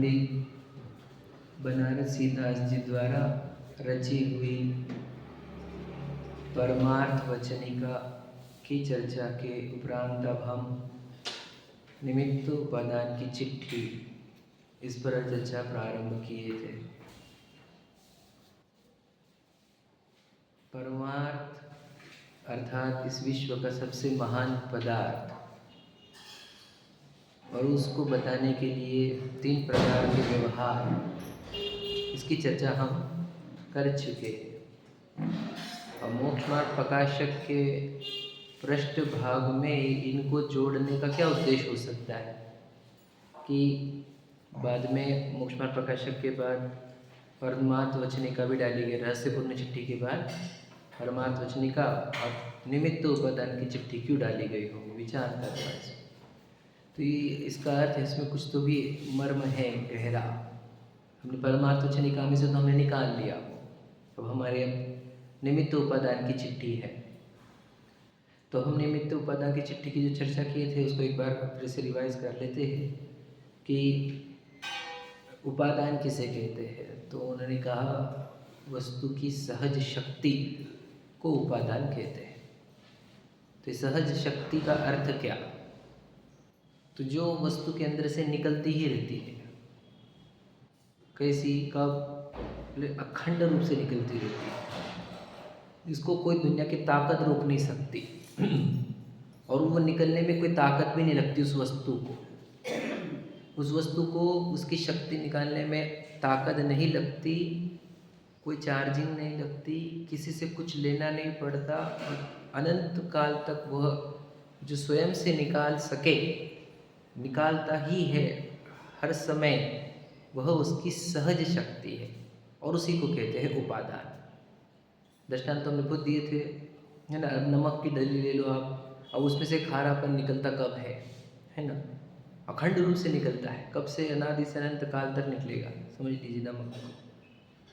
पंडित बनारसी दास जी द्वारा रची हुई परमार्थ वचनिका की चर्चा के उपरांत अब हम निमित्त उपादान की चिट्ठी इस पर चर्चा प्रारंभ किए थे। परमार्थ अर्थात इस विश्व का सबसे महान पदार्थ, और उसको बताने के लिए 3 प्रकार के व्यवहार, इसकी चर्चा हम कर चुके हैं। और मोक्षमार्ग प्रकाशक के पृष्ठभाग में इनको जोड़ने का क्या उद्देश्य हो सकता है कि बाद में मोक्षमार्ग प्रकाशक के बाद परमार्थ वचनिका भी डाली गई। रहस्यपूर्ण चिट्ठी के बाद परमार्थ वचनिका और निमित्त उपादान की चिट्ठी क्यों डाली गई हो, विचार कर रहा है। तो ये इसका अर्थ है, इसमें कुछ तो भी मर्म है गहरा। हमने परमार्थ वचनिका में से तो हमने निकाल लिया, अब हमारे निमित्त उपादान की चिट्ठी है। तो हम निमित्त उपादान की चिट्ठी की जो चर्चा किए थे उसको एक बार फिर से रिवाइज कर लेते हैं कि उपादान किसे कहते हैं। तो उन्होंने कहा वस्तु की सहज शक्ति को उपादान कहते हैं। तो सहज शक्ति का अर्थ क्या? तो जो वस्तु के अंदर से निकलती ही रहती है, कैसी, कब, अखंड रूप से निकलती रहती है, इसको कोई दुनिया की ताकत रोक नहीं सकती और वो निकलने में कोई ताकत भी नहीं लगती उस वस्तु को। उस वस्तु को उसकी शक्ति निकालने में ताकत नहीं लगती, कोई चार्जिंग नहीं लगती, किसी से कुछ लेना नहीं पड़ता, और अनंत काल तक वह जो स्वयं से निकाल सके निकालता ही है हर समय। वह उसकी सहज शक्ति है और उसी को कहते हैं उपादान। दृष्टांत तो हमने खुद दिए थे, है ना। नमक की डली ले लो आप, अब उसमें से खारापन निकलता कब है ना, अखंड रूप से निकलता है। कब से? अनादि से अनंत काल तक निकलेगा। समझ लीजिए, नमक को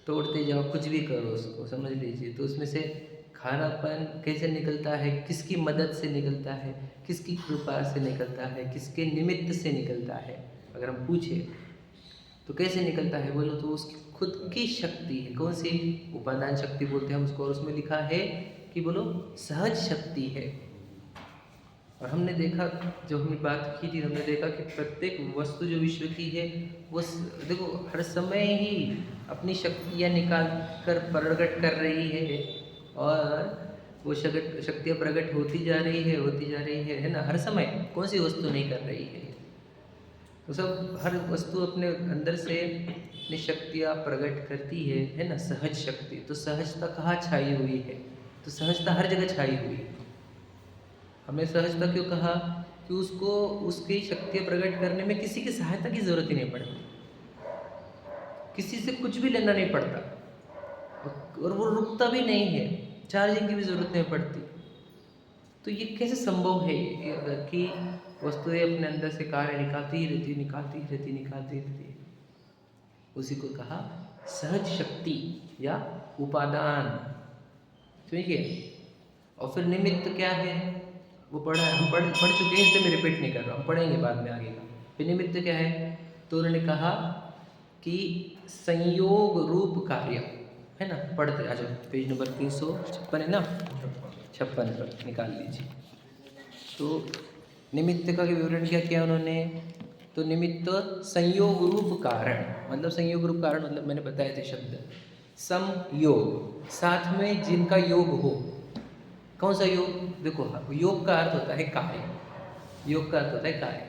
तोड़ते जाओ, कुछ भी करो उसको, समझ लीजिए। तो उसमें से खारापन कैसे निकलता है, किसकी मदद से निकलता है, किसकी कृपा से निकलता है, किसके निमित्त से निकलता है, अगर हम पूछे तो कैसे निकलता है बोलो तो उसकी खुद की शक्ति है। कौन सी? उपादान शक्ति बोलते हैं हम उसको, और उसमें लिखा है कि बोलो सहज शक्ति है। और हमने देखा, जब हमने बात की थी, हमने देखा कि प्रत्येक वस्तु जो विश्व की है वो देखो हर समय ही अपनी शक्तियाँ निकाल कर प्रकट कर रही है, और वो शक्तियाँ प्रकट होती जा रही है ना। हर समय कौन सी वस्तु नहीं कर रही है? तो सब हर वस्तु अपने अंदर से अपनी शक्तियाँ प्रकट करती है ना। सहज शक्ति, तो सहजता कहाँ छाई हुई है? तो सहजता हर जगह छाई हुई है। हमने सहजता क्यों कहा? कि उसको उसकी शक्तियाँ प्रकट करने में किसी की सहायता की जरूरत ही नहीं पड़ती, किसी से कुछ भी लेना नहीं पड़ता, और वो रुकता भी नहीं है, चार्जिंग की भी जरूरत नहीं पड़ती। तो ये कैसे संभव है कि वस्तुएं अपने अंदर से कार्य निकालती ही रहती है? उसी को कहा सहज शक्ति या उपादान। समझिए। और फिर निमित्त क्या है वो हम पढ़ चुके हैं, इसलिए मैं रिपीट नहीं कर रहा हूँ, पढ़ेंगे बाद में आगे का। फिर निमित्त क्या है? तो उन्होंने कहा कि संयोग रूप कार्य, है ना। पढ़ते आ जाओ, पेज नंबर 356 है ना, 56 पर निकाल लीजिए। तो निमित्त का विवरण क्या किया उन्होंने? तो निमित्त संयोग रूप कारण, मतलब संयोग रूप कारण मतलब मैंने बताए थे शब्द संयोग, साथ में जिनका योग हो। कौन सा योग? देखो, योग का अर्थ होता है कार्य, योग का अर्थ होता है कार्य,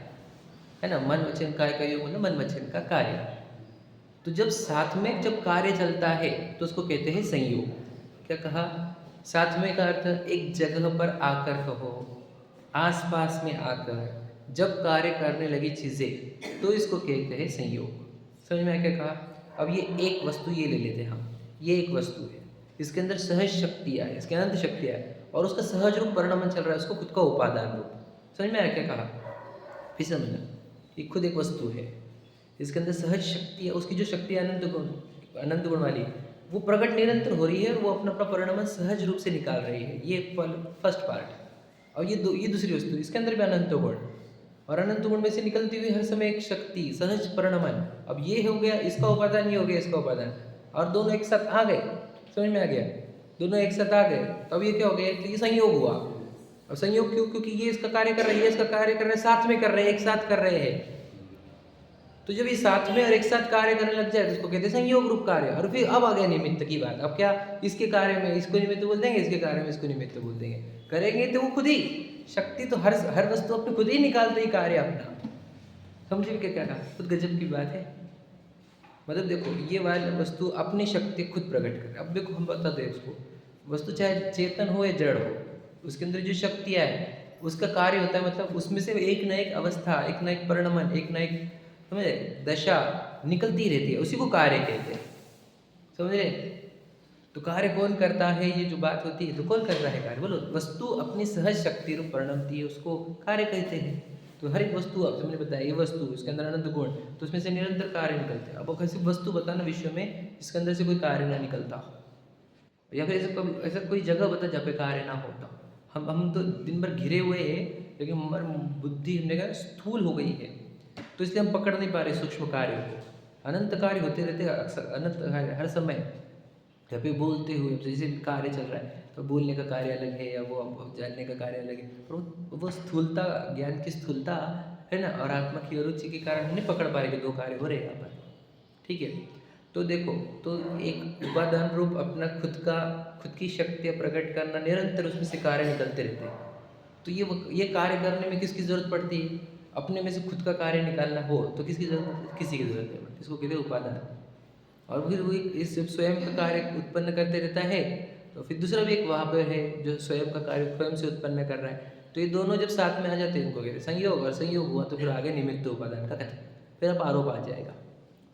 है ना। मन वचन काय का योग मतलब मन वचन का कार्य। तो जब साथ में जब कार्य चलता है तो उसको कहते हैं संयोग। क्या कहा? साथ में का अर्थ एक जगह पर आकर कहो, आसपास में आकर जब कार्य करने लगी चीज़ें, तो इसको कहते हैं संयोग। समझ में क्या कहा? अब ये एक वस्तु ये ले लेते हैं हम, ये एक वस्तु है, इसके अंदर सहज शक्तियाँ है, इसके अनंत शक्तियाँ है, और उसका सहज रूप परिणमन चल रहा है, उसको खुद का उपादान रूप। समझ में आया क्या कहा? फिर समझना, ये खुद एक वस्तु है, इसके अंदर सहज शक्ति है, उसकी जो शक्ति अनंत गुण वाली, वो प्रकट निरंतर हो रही है, और वो अपना अपना परिणमन सहज रूप से निकाल रही है। ये फर्स्ट पार्ट। और ये दूसरी वस्तु, इसके अंदर भी अनंत गुण, और अनंत गुण में से निकलती हुई हर समय एक शक्ति, सहज परिणमन। अब ये हो गया इसका उपादान, ये हो गया इसका उपादान, और दोनों एक साथ आ गए, समझ में आ गया, दोनों एक साथ आ गए, तो अब ये क्या हो गया, तो ये संयोग हुआ। और संयोग क्यों, क्योंकि ये इसका कार्य कर रहे हैं, ये इसका कार्य कर रहे हैं, साथ में कर रहे हैं, एक साथ कर रहे हैं। तो जब ये साथ में और एक साथ कार्य करने लग जाए तो इसको कहते हैं संयोग रूप कार्य। और फिर अब आ गया निमित्त की बात। अब क्या, इसके कार्य में इसको निमित्त बोल देंगे, इसके कार्य में इसको निमित्त बोल देंगे, करेंगे तो वो खुद ही, शक्ति तो हर वस्तु अपने खुद ही निकाल रही कार्य अपना। समझे क्या कहा, खुद गजब की बात है। मतलब देखो ये वाली वस्तु अपनी शक्ति खुद प्रकट करे। अब देखो हम बताते हैं उसको, वस्तु चाहे चेतन हो या जड़ हो, उसके अंदर जो शक्तियाँ है उसका कार्य होता है, मतलब उसमें से एक न एक अवस्था, एक न एक परिणमन, एक न एक समझे दशा निकलती रहती है, उसी को कार्य कहते हैं। समझ रहे, तो कार्य कौन करता है, ये जो बात होती है, तो कौन कर रहा है कार्य, बोलो। वस्तु अपनी सहज शक्ति रूप परिणमती है, उसको कार्य कहते हैं। तो हर एक वस्तु, अब हमने बताया ये वस्तु, इसके अंदर अनंत गुण, तो उसमें से निरंतर कार्य निकलते हैं। अब ऐसी वस्तु बताना विश्व में इसके अंदर से कोई कार्य ना निकलता हो, या फिर ऐसा कोई जगह बता जहाँ पे कार्य ना होता। हम तो दिन भर घिरे हुए हैं, लेकिन हमारी बुद्धि हमने कहा स्थूल हो गई है, तो इसलिए हम पकड़ नहीं पा रहे सूक्ष्म कार्य को। अनंत कार्य होते रहते हैं, अक्सर अनंत कार्य हर समय। जब भी बोलते हुए जैसे कार्य चल रहा है, तो बोलने का कार्य अलग है, या वो जानने का कार्य अलग है, और वो स्थूलता, ज्ञान की स्थूलता है ना, और आत्मा की अरुचि के कारण हम नहीं पकड़ पा रहे कि दो कार्य हो रहे हैं यहाँ पर। ठीक है, तो देखो, तो एक उपादान रूप अपना खुद की शक्तियाँ प्रकट करना, निरंतर उसमें से कार्य निकलते रहते हैं। तो ये कार्य करने में किसकी ज़रूरत पड़ती है, अपने में से खुद का कार्य निकालना हो तो किसकी ज़रूरत, किसी की ज़रूरत है, इसको कहते हैं उपादान। और फिर वो इस स्वयं का कार्य उत्पन्न करते रहता है, तो फिर दूसरा भी एक वहाँ पर है जो स्वयं का कार्य स्वयं से उत्पन्न कर रहा है। तो ये दोनों जब साथ में आ जाते हैं, इनको कहते हैं संयोग। और संयोग हुआ तो फिर आगे निमित्त उपादान का कथन, फिर अब आरोप आ जाएगा।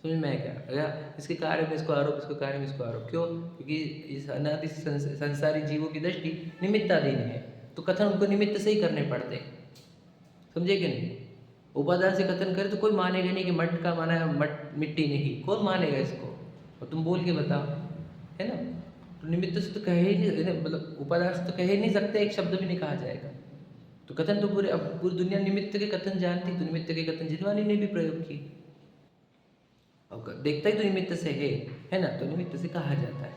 समझ में क्या अगर इसके कार्य में इसको आरोप, इसको कार्य में इसको आरोप, क्यों, क्योंकि इस अनादि संसारी जीवों की दृष्टि निमित्ताधीन है, तो कथन उनको निमित्त से ही करने पड़ते हैं। समझे कि नहीं, उपादान से कथन करे तो कोई मानेगा नहीं कि मट का माना है मिट्टी नहीं, कौन मानेगा इसको, और तुम बोल के बताओ, है ना। तो निमित्त से तो कहे ही नहीं, मतलब उपादान से तो कह ही नहीं सकते, एक शब्द भी नहीं कहा जाएगा। तो कथन तो पूरी दुनिया निमित्त के कथन जानती, तो निमित्त के कथन जिनवानी ने भी प्रयोग की, अब देखता ही तो निमित्त से है ना, तो निमित्त से कहा जाता है।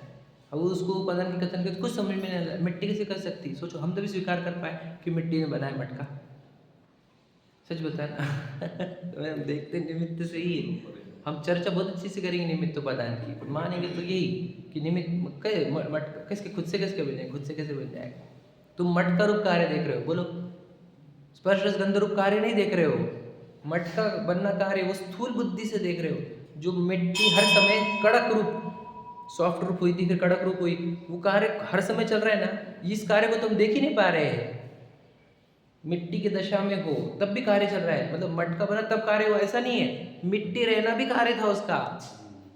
अब उसको उपादान के कथन के कुछ समझ में नहीं आया, मिट्टी कैसे कर सकती, सोचो हम तो भी स्वीकार कर पाए कि मिट्टी ने बनाया मटका, सच बताना तो हम देखते निमित्त से ही है। हम चर्चा बहुत अच्छी से करेंगे निमित्त उपादान की, मानेंगे तो यही कि निमित्त किसके खुद से कैसे बन जाएगा, खुद से कैसे बन जाएगा। तुम मटका रूप कार्य देख रहे हो, बोलो, स्पर्श रस गंध रूप कार्य नहीं देख रहे हो, मटका बनना कार्य वो स्थूल बुद्धि से देख रहे हो। जो मिट्टी हर समय कड़क रूप, सॉफ्ट रूप हुई थी फिर कड़क रूप हुई, वो कार्य हर समय चल रहा है ना, इस कार्य को तुम देख ही नहीं पा रहे हैं। मिट्टी की दशा में हो तब भी कार्य चल रहा है, मतलब मटका बना तब कार्य हुआ, ऐसा नहीं है, मिट्टी रहना भी कार्य था उसका।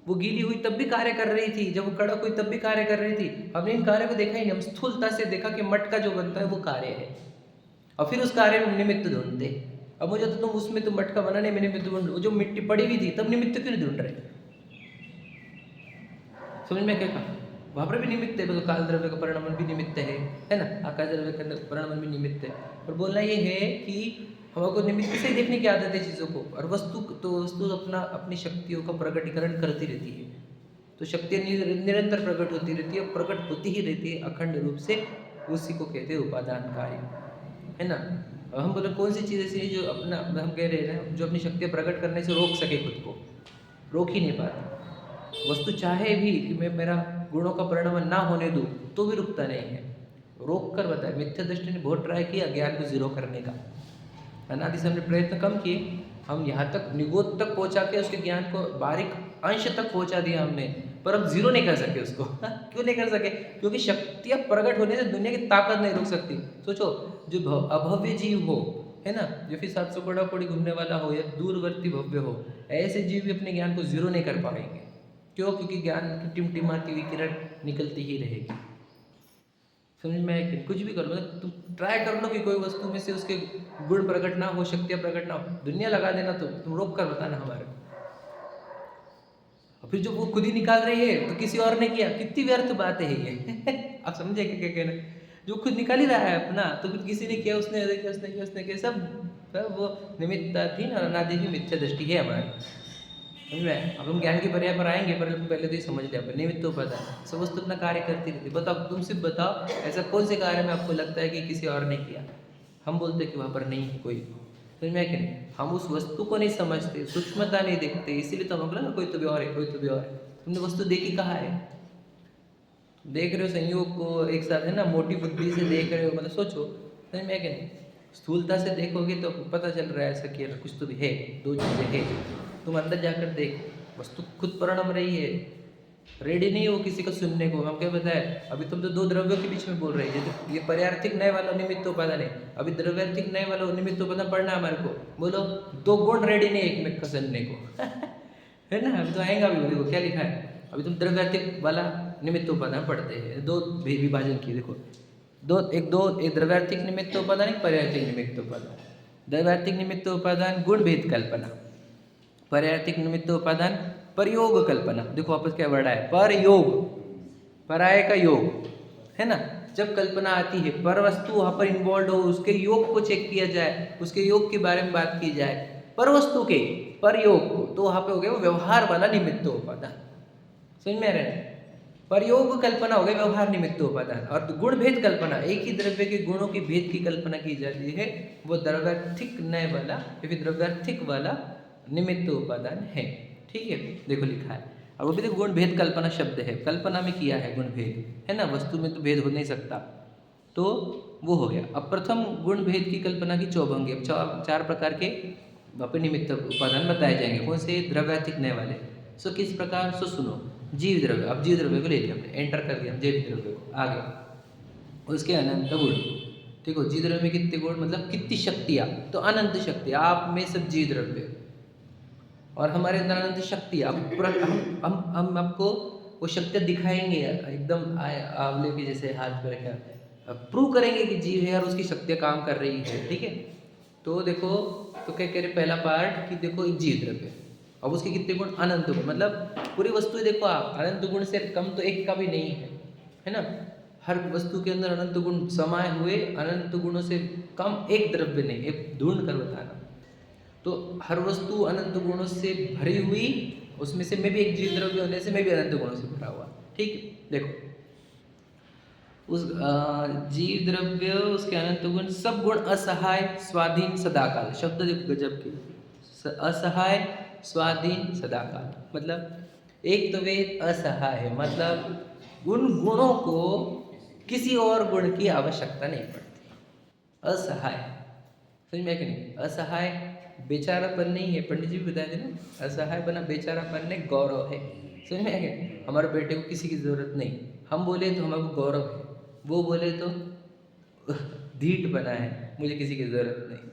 वो गीली हुई तब भी कार्य कर रही थी, जब वो कड़क हुई तब भी कार्य कर रही थी। हमने इन कार्य को देखा ही नहीं, हम स्थूलता से देखा कि मटका जो बनता है वो कार्य है, और फिर उस कार्य में निमित्त ढूंढते। अब मुझे तो तुम उसमें तुम मटका बनाने में निमित्त ढूंढ, वो जो मिट्टी पड़ी हुई थी तब निमित्त क्यों नहीं ढूंढ रहे, समझ में क्या कहा, वहाँ पर भी निमित्त है, मतलब काल द्रव्य का परिणमन भी निमित्त है ना, आकाश द्रव्य का परिणमन भी निमित्त है। और बोलना ये है कि हमको निमित्त से ही देखने की आदत है चीज़ों को, और वस्तु अपनी शक्तियों का प्रकटीकरण करती रहती है। तो शक्तियाँ निरंतर प्रकट होती रहती है, प्रकट होती ही रहती है अखंड रूप से, उसी को कहते हैं उपादान कार्य, है ना। हम बोले कौन सी चीज़ ऐसी है जो अपना, हम कह रहे हैं ना, जो अपनी शक्तियाँ प्रकट करने से रोक सके, खुद को रोक ही नहीं पाती। वस्तु चाहे भी कि मैं मेरा गुणों का परिणमन ना होने दूँ तो भी रुकता नहीं है, रोक कर बताए। मिथ्या दृष्टि ने बहुत ट्राई किया ज्ञान को जीरो करने का, अनादि से हमने प्रयत्न कम किए, हम यहाँ तक निगोद तक पहुँचा के उसके ज्ञान को बारीक अंश तक पहुँचा दिया हमने, पर हम जीरो नहीं कर सके उसको क्यों नहीं कर सके, क्योंकि शक्तियाँ प्रकट होने से दुनिया की ताकत नहीं रुक सकती। सोचो, जो अभव्य जीव हो, है ना, जो फिर 700 कोड़ा कोड़ी घूमने वाला हो या दूरवर्ती भव्य हो, ऐसे जीव भी अपने ज्ञान को जीरो नहीं कर पाएंगे। क्यों, क्योंकि ज्ञान की टिमटिमाती हुई किरण निकलती ही रहेगी। समझ में आया कि कुछ भी करो, मतलब तुम ट्राई कर लो कि कोई वस्तु में से उसके गुण प्रकट ना हो, शक्तियाँ प्रकट ना हो, दुनिया लगा देना, तो तुम रोक कर बताना हमारे। और फिर जो वो खुद ही निकाल रही है तो किसी और ने किया, कितनी व्यर्थ बात है ये आप समझे क्या कहना। जो खुद निकाल ही रहा है अपना, तो फिर किसी ने किया, उसने किया, उसने किया, सब वो निमित्ताधीन और अनादि मिथ्या दृष्टि है हमारी। समझ में? अब हम ज्ञान की पर्याय पर आएंगे, पर पहले तो ये समझ लिया अपन निमित्त उपादान सब वस्तु अपना कार्य करती रहती। बताओ, तुम सिर्फ बताओ ऐसा कौन से कार्य में आपको लगता है कि किसी और ने किया, हम बोलते कि वहाँ पर नहीं है कोई। समझ में? कि नहीं, हम उस वस्तु को नहीं समझते, सूक्ष्मता नहीं देखते, इसीलिए तो हमको लगा कोई तो भी और है, कोई तो भी और है। तुमने वस्तु देखी कहाँ है? देख रहे हो संयोग को एक साथ, है ना, मोटी बुद्धि से देख रहे हो, मतलब सोचो। समझ में? कि नहीं, स्थूलता से देखोगे तो पता चल रहा है ऐसा कि कुछ तो भी है, दो चीज़ें है। तुम अंदर जाकर देख, वस्तु खुद परिणम रही है, रेडी नहीं हो किसी का सुनने को। हम क्या बताए, अभी तुम तो दो द्रव्यों के बीच में बोल रहे हैं, ये पर्यार्थिक नए वाला निमित्त उपादान है, अभी द्रव्यार्थिक नए वाला निमित्त उपादान पढ़ना हमारे को। बोलो, दो गुण रेडी नहीं एक में का सुनने को है ना, अभी तो आएगा भी। देखो क्या लिखा है, अभी तुम द्रव्यार्थिक वाला निमित्त उपादान पढ़ते हैं, दो विभाजन किए, देखो एक द्रव्यार्थिक निमित्त उपादान, एक पर्यार्थिक निमित्त उपादान। द्रव्यार्थिक निमित्त उपादान गुण भेद कल्पना, पर्यार्थिक निमित्त उपादान परयोग कल्पना। देखो वापस क्या वर्ड है, परयोग, पराय का योग, है ना। जब कल्पना आती है, पर वस्तु वहाँ पर इन्वॉल्व हो, उसके योग को चेक किया जाए, उसके योग के बारे में बात की जाए, पर वस्तु के पर योग को, तो वहाँ पे हो गया वो व्यवहार वाला निमित्त उपादान। समझ में आ रहा है? परयोग कल्पना हो गई व्यवहार निमित्त उपादान। और गुण भेद कल्पना, एक ही द्रव्य के गुणों की भेद की कल्पना की जाती है, वो द्रव्यार्थिक नय वाला या फिर द्रव्यार्थिक वाला निमित्त उपादान है। ठीक है, देखो लिखा है। और वो भी देखो गुण भेद कल्पना शब्द है, कल्पना में किया है गुण भेद, है ना, वस्तु में तो भेद हो नहीं सकता, तो वो हो गया। अब प्रथम गुण भेद की कल्पना की चौभंगी, अब चार प्रकार के निमित्त उपादान बताए जाएंगे। कौन से? द्रव्यार्थिक नय वाले। सो किस प्रकार? सो सुनो, जीव द्रव्य, अब जीव द्रव्य को ले लिया हमने, एंटर कर दिया जीव द्रव्य को, आगे उसके अनंत गुण। ठीक हो, जीव द्रव्य में कितने गुण, मतलब कितनी शक्तियाँ, तो अनंत शक्ति आप में सब जीव द्रव्य, और हमारे अंदर अनंत शक्ति। अब हम आपको वो शक्तियाँ दिखाएंगे एकदम आंवले के जैसे हाथ पर रखा, प्रूव करेंगे कि जीव है और उसकी शक्तियाँ काम कर रही है। ठीक है, तो देखो, तो क्या कह रहे पहला पार्ट कि देखो एक जीव द्रव्य, अब उसके कितने गुण, अनंत गुण, मतलब पूरी वस्तु देखो आप, अनंत गुण से कम तो एक का भी नहीं है ना। हर वस्तु के अंदर अनंत गुण समाये हुए, अनंत गुणों से कम एक द्रव्य नहीं, एक ढूंढ कर बताना। तो हर वस्तु अनंत गुणों से भरी हुई, उसमें से मैं भी एक जीव द्रव्य होने से मैं भी अनंत गुणों से भरा हुआ। ठीक है, देखो उस जीव द्रव्य, उसके अनंत गुण, सब गुण असहाय स्वाधीन सदाकाल। शब्द देखो गजब के, असहाय स्वाधीन सदाकाल, मतलब एक तो वे असहाय है, मतलब उन गुणों को किसी और गुण की आवश्यकता नहीं पड़ती। असहाय, समझ में कि नहीं, असहाय बेचारापन नहीं है, पंडित जी भी बताए थे ना, असहाय बना बेचारापन नहीं, गौरव है। समझ में आ गया, हमारे बेटे को किसी की ज़रूरत नहीं, हम बोले तो हमारे को गौरव है, वो बोले तो धीट बना है, मुझे किसी की ज़रूरत नहीं।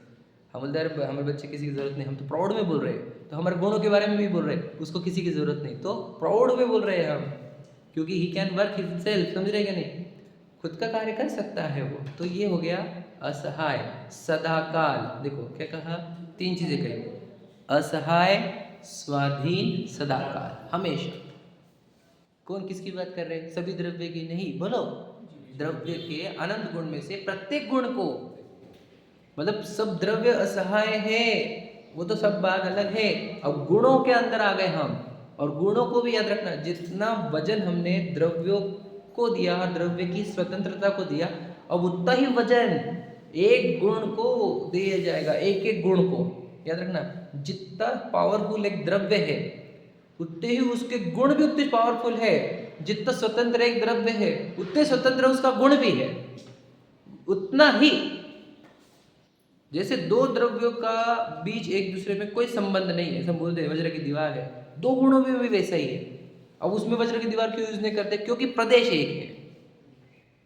हम बोलते हैं हमारे बच्चे किसी की ज़रूरत नहीं, हम तो प्राउड में बोल रहे हैं, तो हमारे गुणों के बारे में भी बोल रहे हैं, उसको किसी की ज़रूरत नहीं, तो प्राउड में बोल रहे हैं हम, क्योंकि ही कैन वर्क हिमसेल्फ। समझ रहे क्या नहीं, खुद का कार्य कर सकता है वो। तो ये हो गया असहाय सदाकाल। देखो क्या कहा, तीन चीज़ें कही, असहाय स्वाधीन सदाकाल, हमेशा। कौन किसकी बात कर रहे हैं? सभी द्रव्य की नहीं, बोलो द्रव्य के अनंत गुण में से प्रत्येक गुण को, मतलब सब द्रव्य असहाय है, वो तो सब बात अलग है। अब गुणों के अंदर आ गए हम, और गुणों को भी याद रखना, जितना वजन हमने द्रव्यों को दिया और द्रव्य की स्वतंत्रता को दिया, अब उतना ही वजन एक गुण को दिया जाएगा, एक एक गुण को याद रखना। जितना पावरफुल एक द्रव्य है, उतने ही उसके गुण भी उतने पावरफुल है। जितना स्वतंत्र एक द्रव्य है, उतने स्वतंत्र उसका गुण भी है, उतना ही। जैसे दो द्रव्यों का बीच एक दूसरे में कोई संबंध नहीं है, ऐसा बोलते हैं वज्र की दीवार है, दो गुणों में भी वैसा ही है। अब उसमें वज्र की दीवार क्यों यूज नहीं करते? क्योंकि प्रदेश एक है,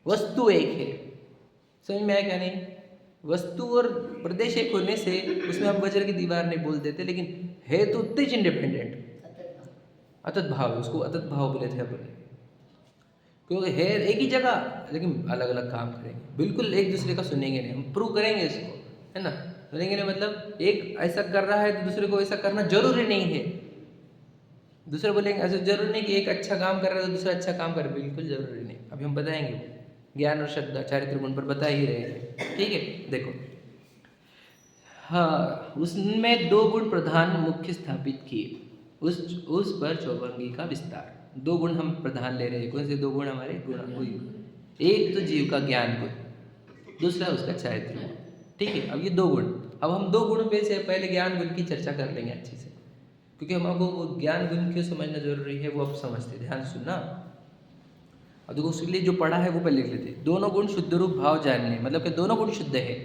वस्तु एक है। समझ में आया क्या नहीं? वस्तु और प्रदेश एक होने से उसमें हम वज्र की दीवार नहीं बोल देते, लेकिन है तो उतने ही इंडिपेंडेंट। अतत भाव, उसको अतत भाव बोले थे अपन, क्योंकि है एक ही जगह लेकिन अलग अलग काम करेंगे, बिल्कुल एक दूसरे का सुनेंगे नहीं। हम प्रूव करेंगे इसको, है ना, सुनेंगे नहीं, मतलब एक ऐसा कर रहा है तो दूसरे को ऐसा करना जरूरी नहीं है। दूसरे बोलेंगे ऐसा जरूरी नहीं कि एक अच्छा काम कर रहा है तो दूसरा अच्छा काम करे, बिल्कुल जरूरी नहीं। अभी हम बताएंगे। ज्ञान और श्रद्धा चारित्र गुण पर बता ही रहे हैं। ठीक है, देखो हाँ, उसमें दो गुण प्रधान मुख्य स्थापित किए, उस पर चौभंगी का विस्तार। दो गुण हम प्रधान ले रहे हैं। कौन से दो गुण हमारे गुण? एक तो जीव का ज्ञान गुण, दूसरा उसका चारित्र गुण। ठीक है, अब ये दो गुण, अब हम दो गुणों पे से पहले ज्ञान गुण की चर्चा कर लेंगे अच्छे से, क्योंकि हमको वो ज्ञान गुण क्यों समझना जरूरी है वो अब समझते। ध्यान सुनना। और देखो उसके लिए जो पढ़ा है वो पहले लिख लेते। दोनों गुण शुद्ध रूप भाव जानने, मतलब कि दोनों गुण शुद्ध है,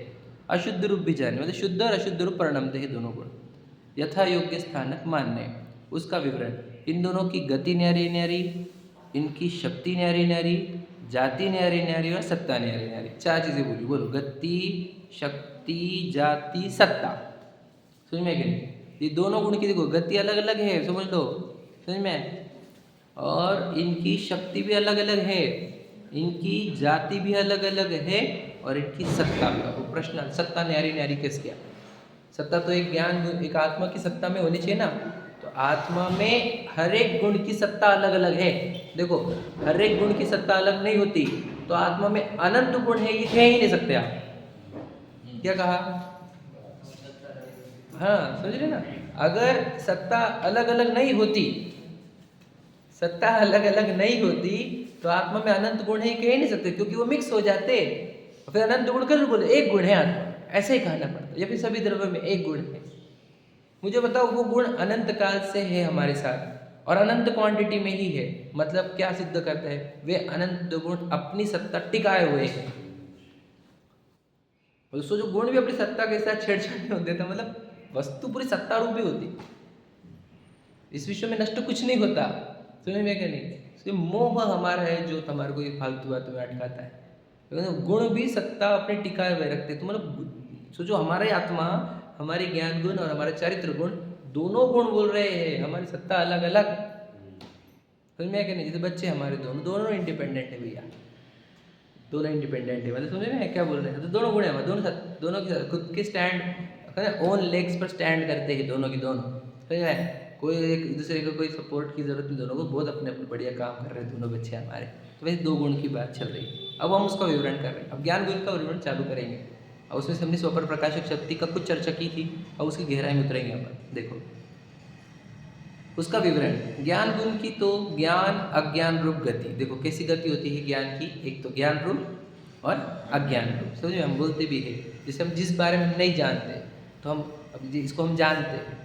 अशुद्ध रूप भी जानने, मतलब शुद्ध और अशुद्ध रूप परिणमते हैं दोनों गुण। यथा योग्य स्थानक मानने, उसका विवरण। इन दोनों की गति न्यारी न्यारी, इनकी शक्ति न्यारी न्यारी, जाति न्यारी न्यारी और सत्ता न्यारी न्यारी। चार चीज़ें बोली, बोलो। गति, शक्ति, जाति, सत्ता। समझ में क्या? ये दोनों गुण की देखो गति अलग अलग है, समझ लो, समझ में। और इनकी शक्ति भी अलग अलग है, इनकी जाति भी अलग अलग है, और इनकी सत्ता भी। वो प्रश्न, सत्ता न्यारी न्यारी किस क्या? सत्ता तो एक ज्ञान, एक आत्मा की सत्ता में होनी चाहिए ना। तो आत्मा में हर एक गुण की सत्ता अलग अलग है। देखो, हर एक गुण की सत्ता अलग नहीं होती, तो आत्मा में अनंत गुण है, ये कह ही नहीं सकते आप। क्या कहा? हाँ, समझ रहे ना। अगर सत्ता अलग अलग नहीं होती, सत्ता अलग अलग नहीं होती, तो आत्मा में अनंत गुण है, कह ही नहीं सकते, क्योंकि वो मिक्स हो जाते। फिर अनंत गुण कर बोले एक गुण है आत्मा, ऐसे ही कहना पड़ता। या फिर सभी द्रव्य में एक गुण है। मुझे बताओ वो गुण अनंत काल से है हमारे साथ, और अनंत क्वांटिटी में ही है। मतलब क्या सिद्ध करता है? वे अनंत गुण अपनी सत्ता टिकाए हुए हैं। दोस्तों, जो गुण भी अपनी सत्ता के साथ छेड़छाड़ नहीं होते थे, मतलब वस्तु पूरी सत्ता रूप भी होती। इस विश्व में नष्ट कुछ नहीं होता। समझ में क्या? नहीं, सिर्फ मोह हमारा है जो हमारे को ये फालतू बातों में अटकाता है। तो गुण भी सत्ता अपने टिकाए हुए रखते। तो मतलब सोचो, हमारे आत्मा, हमारे ज्ञान गुण और हमारे चारित्र गुण, दोनों गुण बोल रहे हैं हमारी सत्ता अलग अलग। समझ में क्या? नहीं, जैसे बच्चे हमारे दोनों इंडिपेंडेंट है भैया, दोनों इंडिपेंडेंट है। मतलब समझ में क्या बोल रहे हैं? तो दोनों गुण है, दोनों के खुद के स्टैंड, ओन लेग्स पर स्टैंड करते हैं दोनों की दोनों। समझ में? कोई एक दूसरे को कोई सपोर्ट की जरूरत नहीं, दोनों को बहुत अपने अपने बढ़िया काम कर रहे हैं दोनों बच्चे हमारे। तो वैसे दो गुण की बात चल रही है। अब हम उसका विवरण कर रहे हैं। अब ज्ञान गुण का विवरण चालू करेंगे, और उसमें से हमने स्वपर प्रकाशक शक्ति का कुछ चर्चा की थी, और उसकी गहराई में उतरेंगे अपन। देखो उसका विवरण। ज्ञान गुण की तो ज्ञान अज्ञान रूप गति। देखो कैसी गति होती है ज्ञान की, एक तो ज्ञान रूप और अज्ञान रूप। समझे? हम बोलते भी है, जैसे हम जिस बारे में हम नहीं जानते, तो हम अब इसको हम जानते हैं,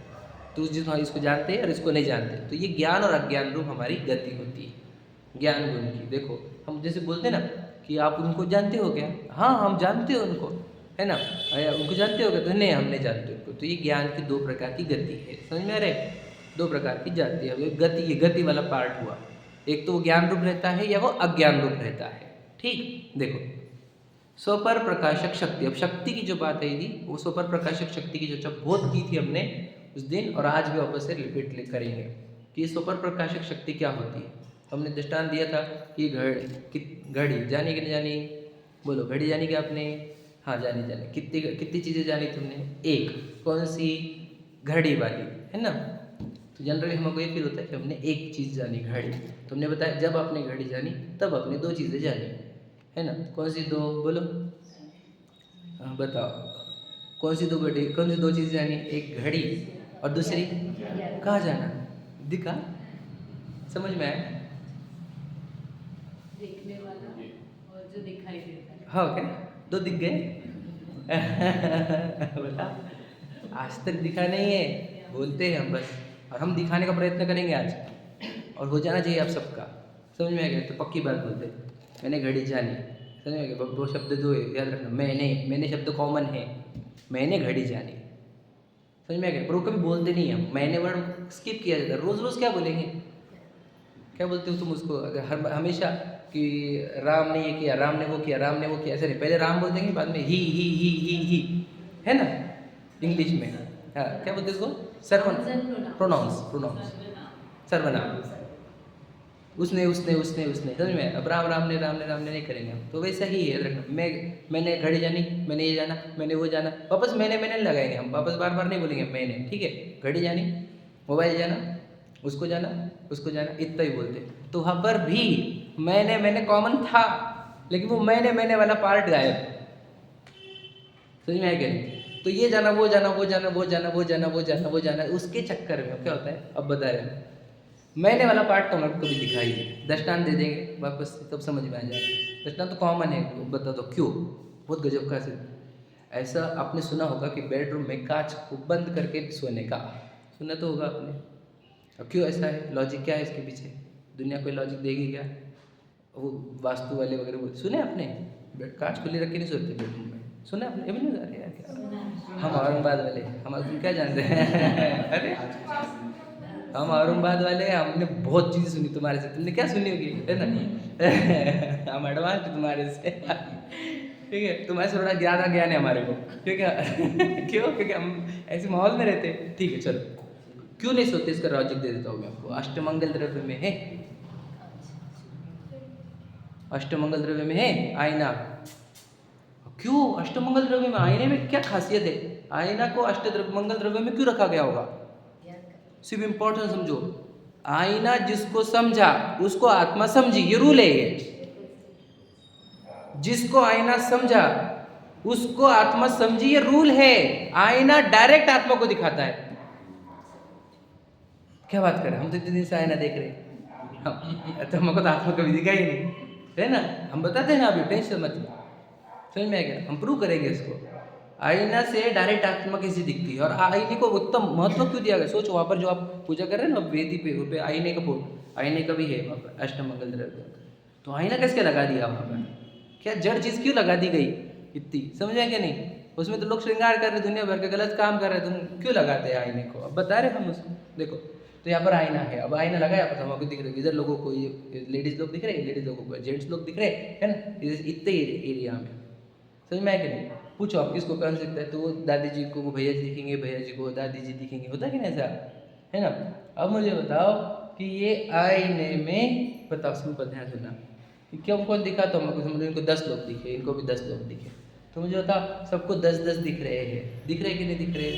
तो जिस हम इसको जानते हैं और इसको नहीं जानते, तो ये ज्ञान और अज्ञान रूप हमारी गति होती है ज्ञान गुण की। देखो हम जैसे बोलते हैं ना कि आप उनको जानते हो क्या? हाँ, हम जानते हो उनको, है ना। उनको जानते हो क्या? तो नहीं, हम नहीं जानते उनको। तो ये ज्ञान की दो प्रकार की गति है। समझ में आ रहे? दो प्रकार की जाती है। गति, ये गति वाला पार्ट हुआ। एक तो वो ज्ञान रूप रहता है या वो अज्ञान रूप रहता है। ठीक, देखो स्वपर प्रकाशक शक्ति। अब शक्ति की जो बात है थी, वो स्वपर प्रकाशक शक्ति की चर्चा बहुत की थी हमने उस दिन, और आज भी वापस से रिपीट करेंगे कि स्वपर प्रकाशक शक्ति क्या होती है। हमने दृष्टांत दिया था कि घड़ी जानी कि नहीं जानी? बोलो, घड़ी जानी क्या आपने? हाँ, जानी। कितनी चीज़ें जानी तुमने? एक। कौन सी? घड़ी वाली, है ना। तो जनरली हमको ये फील होता है कि हमने एक चीज़ जानी, घड़ी। तुमने बताया जब आपने घड़ी जानी तब आपने दो चीज़ें जानी, है ना। कौन सी दो? बोलो, हाँ बताओ, कौन सी दो चीज़ें जानी? एक घड़ी, और दूसरी कहाँ जाना? दिखा? समझ में आया? देखने वाला और जो दिखाई देता है। हाँ, क्या दो दिख गए? बता, आज तक दिखा नहीं है, बोलते हैं हम बस, और हम दिखाने का प्रयत्न करेंगे आज, और हो जाना चाहिए आप सबका। समझ में आ गया? तो पक्की बात बोलते, मैंने घड़ी जानी। समझ में आ गया? दो शब्द दो याद रखना। मैंने शब्द कॉमन है, मैंने घड़ी जानी। समझ में आ गया? पर वो कभी बोलते नहीं हम, मैंने वर्ड स्किप किया जाता है। रोज रोज क्या बोलेंगे? क्या बोलते हो तुम उसको? अगर हमेशा कि राम ने ये किया, राम ने वो किया, राम ने वो किया, ऐसे नहीं। पहले राम बोल देंगे, बाद में ही, है ना, इंग्लिश में। हाँ, क्या बोलते हैं उसको? प्रोनाउंस, सर्वनाम। उसने, समझ में? अब राम ने नहीं करेंगे हम। तो वैसा ही है, रखना। मैंने घड़ी जानी, मैंने ये जाना, मैंने वो जाना। वापस मैंने लगाएंगे हम, वापस बार बार नहीं बोलेंगे मैंने। ठीक है, घड़ी जानी, मोबाइल जाना, उसको जाना, इतना ही बोलते। तो वहाँ पर भी मैंने कॉमन था, लेकिन वो मैंने वाला पार्ट गायब। समझ में आया क्या नहीं? तो ये जाना वो जाना वो जाना वो जाना वो जाना वो जाना वो जाना, उसके चक्कर में क्या होता है अब बता रहे हैं। मैंने वाला पार्ट तो हमारे को कभी दिखाई नहीं, दृष्टांत दे देंगे वापस तब समझ में आ जाएगा। दृष्टांत तो कॉमन है, बता दो क्यों, बहुत गजब का है। ऐसा आपने सुना होगा कि बेडरूम में कांच को बंद करके सोने का, सुना तो होगा आपने। अब क्यों ऐसा है, लॉजिक क्या है इसके पीछे, दुनिया कोई लॉजिक देगी क्या? वो वास्तु वाले वगैरह वो सुने आपने, कांच खुली रख के नहीं सोते बेडरूम में, सुना आपने? अभी नहीं अरे यार क्या, हम औरंगाबाद वाले, हम तुम क्या जानते हैं अरे हम औरंगाबाद वाले, हमने बहुत चीज़ सुनी तुम्हारे से, तुमने क्या सुनी होगी, है ना हम एडवांस तुम्हारे से ठीक है, तुम्हारे से थोड़ा ज़्यादा ज्ञान है हमारे को, ठीक है क्यों? क्योंकि हम ऐसे माहौल में रहते हैं। ठीक है चलो, क्यों नहीं सोते इसका लॉजिक दे देता हूँ मैं आपको। अष्टमंगल द्रव्य में है, अष्टमंगल द्रव्य में है आईना। क्यों अष्टमंगल द्रव्य में, आईने में क्या खासियत है? आईना को मंगल द्रव्य में क्यों रखा गया होगा? सिर्फ इंपॉर्टेंट समझो, आईना जिसको समझा उसको आत्मा समझी, ये रूल है ये। जिसको आईना समझा उसको आत्मा समझी, ये रूल है। आईना डायरेक्ट आत्मा को दिखाता है। क्या बात कर रहे हैं, हम तो इतने दिन से आईना देख रहे हैं, तो हमको तो आत्मा कभी दिखा ही नहीं, है ना? हम बताते हैं ना, अभी टेंशन मत लो, समझ में आ गया? हम प्रूव करेंगे इसको। आईना से डायरेक्ट आत्मा कैसी दिखती है, और आईने को उत्तम महत्व क्यों दिया गया? सोचो, वहाँ पर जो आप पूजा कर रहे हैं ना वेदी पे आईने का आईने का भी है वहाँ पर अष्टमंगल द्रव्य। तो आईना कैसे लगा दिया वहाँ पर? क्या जड़ चीज़ क्यों लगा दी गई इतनी, समझ में क्या नहीं? उसमें तो लोग श्रृंगार कर रहे, दुनिया भर के गलत काम कर रहे, तुम क्यों लगाते हैं आईने को? अब बता रहे हम उसको। देखो तो यहाँ पर आईना है, अब आईना लगाया पर हमको दिख रहा है, इधर लोगों को ये लेडीज़ लोग दिख रहे हैं, लेडीज़ लोगों को जेंट्स लोग दिख रहे हैं, है ना? इतने एरिया में, समझ में आया कि नहीं? पूछो आप किसको कौन सकता है, तो वो दादी जी को, वो भैया जी दिखेंगे, भैया जी को दादी जी दिखेंगे, होता कि नहीं ऐसा, है ना? अब मुझे बताओ कि ये आईने में, बताओ सुन पर ध्यान सुनना, क्यों कौन दिखा? तो हमको समझो इनको 10 लोग दिखे, इनको भी 10 लोग दिखे, तो मुझे बताओ सबको 10-10 दिख रहे हैं, दिख रहे कि नहीं दिख रहे?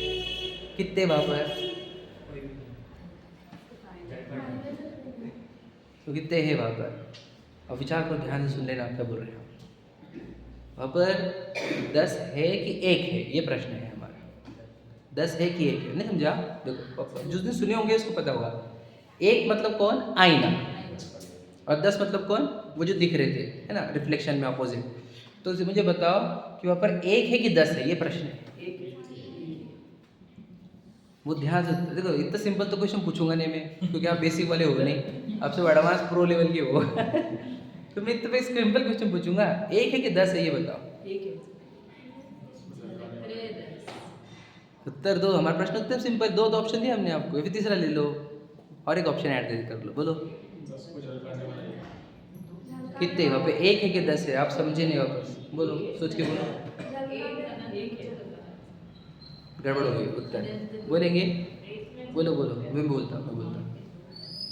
कितने वहाँ पर तो कितने हैं वहाँ पर? अब विचार को ध्यान से सुन लेना, क्या बोल रहे हैं वहाँ पर 10 है कि 1 है, ये प्रश्न है हमारा। 10 है कि 1 है, नहीं समझा? देखो जिस दिन सुने होंगे उसको पता होगा। 1 मतलब कौन? आईना, और 10 मतलब कौन? वो जो दिख रहे थे, है ना, रिफ्लेक्शन में अपोजिट। तो मुझे बताओ कि वहाँ पर 1 है कि 10 है, ये प्रश्न है। वो ध्यान से देखो, इतना सिंपल तो क्वेश्चन पूछूंगा नहीं मैं, क्योंकि आप बेसिक वाले हो नहीं, आप सब एडवांस प्रो लेवल के हो तो मैं इतना सिंपल क्वेश्चन पूछूंगा, 1 है कि 10 है, ये बताओ। उत्तर दो, हमारा प्रश्न उत्तर सिंपल, 2 ऑप्शन दिए हमने आपको, फिर तीसरा ले लो और एक ऑप्शन ऐड कर लो, बोलो कितने वहाँ पे? 1 है कि 10 है? आप समझे नहीं, वापस बोलो, सोच के बोलो। गड़बड़ हो गई, उत्तर बोलेंगे, बोलो बोलो, मैं बोलता हूँ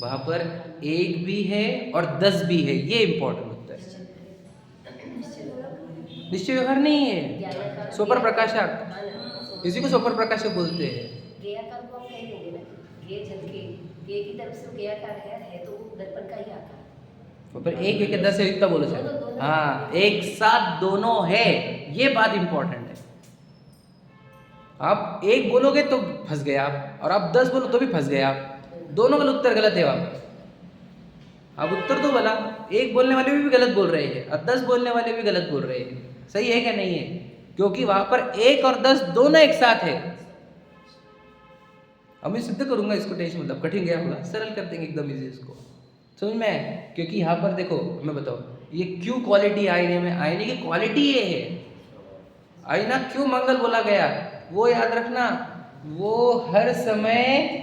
वहाँ पर 1 भी है और 10 भी है, ये इंपॉर्टेंट उत्तर है। निश्चय व्यवहार नहीं है, स्वपर प्रकाशक, इसी को स्वपर प्रकाशक बोलते हैं। गेयाकार को हम कह देंगे ना, गे झलके, गे की तरफ से गेयाकार है तो वो दर्पण का ही आकार है। पर 1 है कि 10 है, इतना बोलो सर। हाँ, एक साथ दोनों है, ये बात इंपॉर्टेंट है। आप 1 बोलोगे तो फंस गए आप, और आप 10 बोलो तो भी फंस गए आप, दोनों का उत्तर गलत है वहाँ पर। आप उत्तर तो बोला, 1 बोलने वाले भी गलत बोल रहे हैं और 10 बोलने वाले भी गलत बोल रहे हैं, सही है क्या नहीं है? क्योंकि वहाँ पर 1 और 10 दोनों एक साथ है। अब मैं सिद्ध करूंगा इसको, टेंशन मतलब कठिन गया होगा, सरल कर देंगे एकदम इजी इसको, समझ में? क्योंकि यहाँ पर देखो, मैं बताओ ये क्यों क्वालिटी आईने में, आईने की क्वालिटी ये है। आईना क्यों मंगल बोला गया, वो याद रखना, वो हर समय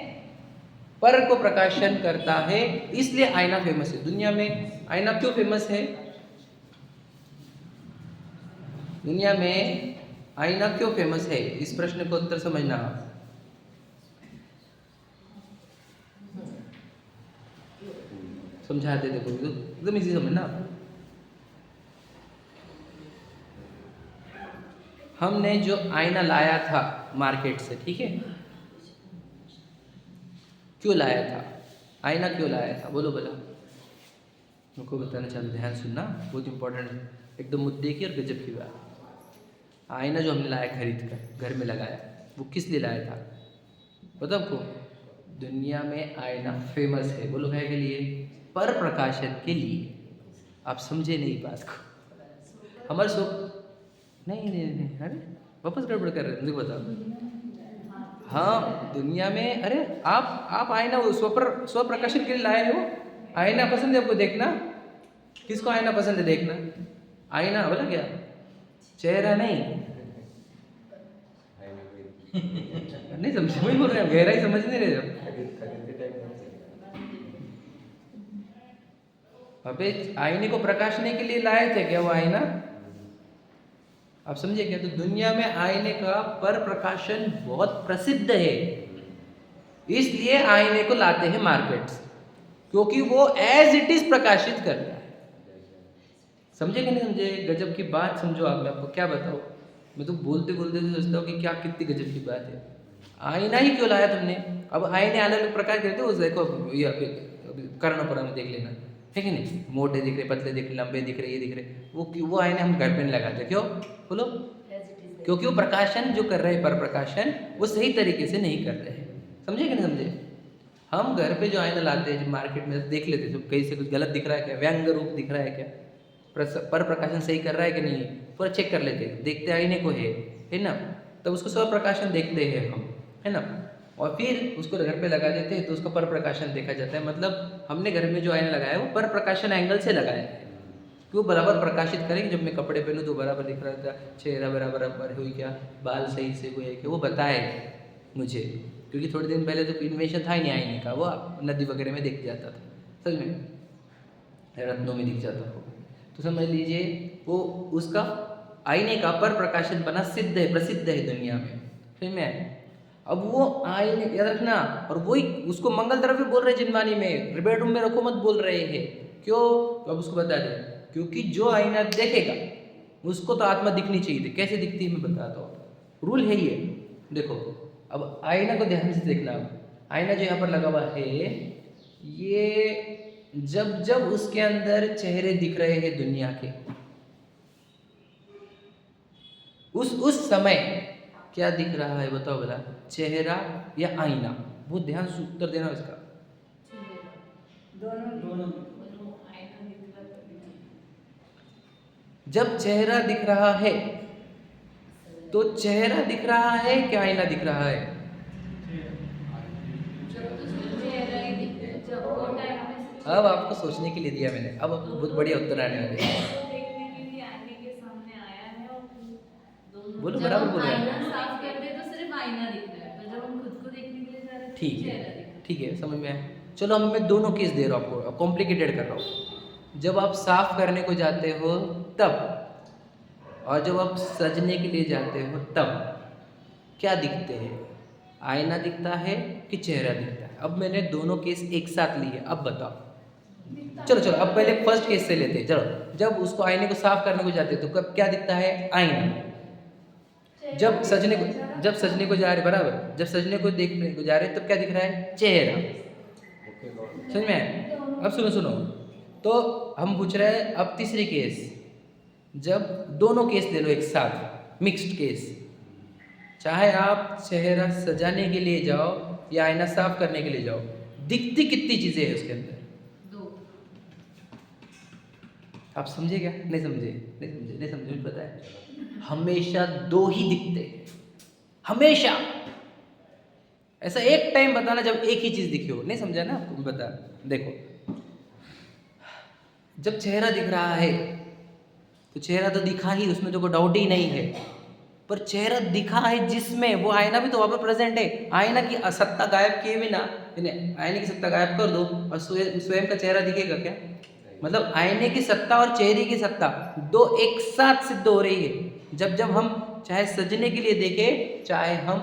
पर को प्रकाशन करता है, इसलिए आईना फेमस है दुनिया में। आईना क्यों फेमस है दुनिया में? आईना क्यों फेमस है, इस प्रश्न का उत्तर समझना। समझाते देखो, एकदम इजी समझना। हमने जो आईना लाया था मार्केट से, ठीक है, क्यों लाया था? आईना क्यों लाया था, बोलो बोलो, उनको बताना चाहते, ध्यान सुनना, बहुत इंपॉर्टेंट है। एकदम मुद्दे की और गजब की बात। आईना जो हमने लाया खरीद कर घर में लगाया, वो किस लिए लाया था पता आपको? दुनिया में आईना फेमस है, बोलो है के लिए, पर प्रकाशन के लिए। आप समझे नहीं बात को। हमारे सो नहीं, अरे वापस गड़बड़ कर रहे हैं, मुझे बताओ। हाँ दुनिया में, अरे आप आईना स्व प्रकाशन के लिए लाए हो। आईना पसंद है आपको देखना? किसको आईना पसंद है देखना? आईना बोला क्या, चेहरा नहीं। नहीं समझे, वही बोल रहे हैं, गहराई समझ नहीं रहे हो। अबे आईने को प्रकाशने के लिए लाए थे क्या वो आईना? आप समझे क्या? तो दुनिया में आईने का पर प्रकाशन बहुत प्रसिद्ध है, इसलिए आईने को लाते हैं मार्केट, क्योंकि वो एज इट इज प्रकाशित करता है। समझे कि नहीं समझे? गजब की बात समझो आप। मैं आपको क्या बताऊं, मैं तो बोलते बोलते तो सोचता हूँ कि क्या कितनी गजब की बात है। आईना ही क्यों लाया तुमने? अब आईने अलग अलग प्रकार के रहते हो, देखो ये कर्णपुरा में देख लेना, ठीक है नहीं, मोटे दिख रहे, पतले दिख रहे, लंबे दिख रहे, ये दिख रहे, वो आईने हम घर पे नहीं लगाते। क्यों बोलो? क्योंकि वो प्रकाशन जो कर रहे हैं, पर प्रकाशन, वो सही तरीके से नहीं कर रहे हैं। समझे कि नहीं समझे? हम घर पे जो आईना लाते हैं, जो मार्केट में देख लेते हैं, कहीं से कुछ गलत दिख रहा है क्या, व्यंग रूप दिख रहा है क्या, पर प्रकाशन सही कर रहा है कि नहीं, पूरा चेक कर लेते हैं, देखते आईने को है ना, तब उसको स्व प्रकाशन देखते हैं हम, है ना, और फिर उसको घर पे लगा देते हैं तो उसका पर प्रकाशन देखा जाता है। मतलब हमने घर में जो आईना लगाया है वो पर प्रकाशन एंगल से लगाया है कि वो बराबर प्रकाशित करें। जब मैं कपड़े पहनूँ तो बराबर दिख रहा था, चेहरा बराबर हुई क्या, बाल सही से हुए क्या, वो बताए मुझे, क्योंकि थोड़े दिन पहले तो इन्वेंशन था ही नहीं आईने का, वो नदी वगैरह में दिख जाता था, समझ में, रत्नों में दिख जाता था। तो समझ लीजिए वो उसका आईने का पर प्रकाशन बना सिद्ध है, प्रसिद्ध है दुनिया में, समझ में। अब वो आईने याद रखना, और वही उसको मंगल द्रव्य बोल रहे जिनवानी में, बेडरूम में रखो मत बोल रहे हैं। क्यों? तो अब उसको बता दें, क्योंकि जो आईना देखेगा उसको तो आत्मा दिखनी चाहिए थी। कैसे दिखती है मैं बताता हूँ, रूल है ये। देखो अब आईना को ध्यान से देखना। अब आईना जो यहाँ पर लगा हुआ है, ये जब जब उसके अंदर चेहरे दिख रहे हैं दुनिया के, उस समय क्या दिख रहा है बताओ भला, चेहरा या आईना? बहुत ध्यान से उत्तर देना इसका। जब चेहरा दिख रहा है तो चेहरा दिख रहा है क्या आईना दिख रहा है? अब आपको सोचने के लिए दिया मैंने, अब आपको बहुत बढ़िया उत्तर आने वाले हैं। बोलो बराबर बोल रहे हैं। ठीक है समझ में आया। चलो अब मैं दोनों केस दे रहा हूँ आपको, कॉम्प्लिकेटेड कर रहा हूँ। जब आप साफ करने को जाते हो तब, और जब आप सजने के लिए जाते हो तब क्या दिखते हैं? आईना दिखता है कि चेहरा दिखता है? अब मैंने दोनों केस एक साथ लिए, अब बताओ। चलो अब पहले फर्स्ट केस से लेते हैं। चलो जब उसको आईने को साफ करने को जाते हैं तो कब क्या दिखता है? आईना। जब सजने को जा रहे, बराबर, जब सजने को देखने को जा रहे तब क्या दिख रहा है? चेहरा। समझ में? अब सुनो, तो हम पूछ रहे हैं अब तीसरी केस, जब दोनों केस ले लो एक साथ, मिक्स्ड केस, चाहे आप चेहरा सजाने के लिए जाओ या आईना साफ करने के लिए जाओ, दिखती कितनी चीजें हैं उसके अंदर? आप समझे क्या? नहीं समझे मुझे पता है, हमेशा दो ही दिखते, हमेशा। ऐसा एक टाइम बताना जब एक ही चीज दिखी हो। नहीं समझा ना आपको? बता, देखो जब चेहरा दिख रहा है तो चेहरा तो दिखा ही, उसमें तो कोई डाउट ही नहीं है, पर चेहरा दिखा है जिसमें वो आईना भी तो वहां पर प्रेजेंट है। आईना की सत्ता गायब किए बिना, आईने की सत्ता गायब कर दो और स्वयं का चेहरा दिखेगा क्या? मतलब आईने की सत्ता और चेहरे की सत्ता दो एक साथ सिद्ध हो रही है। जब हम चाहे सजने के लिए देखें, चाहे हम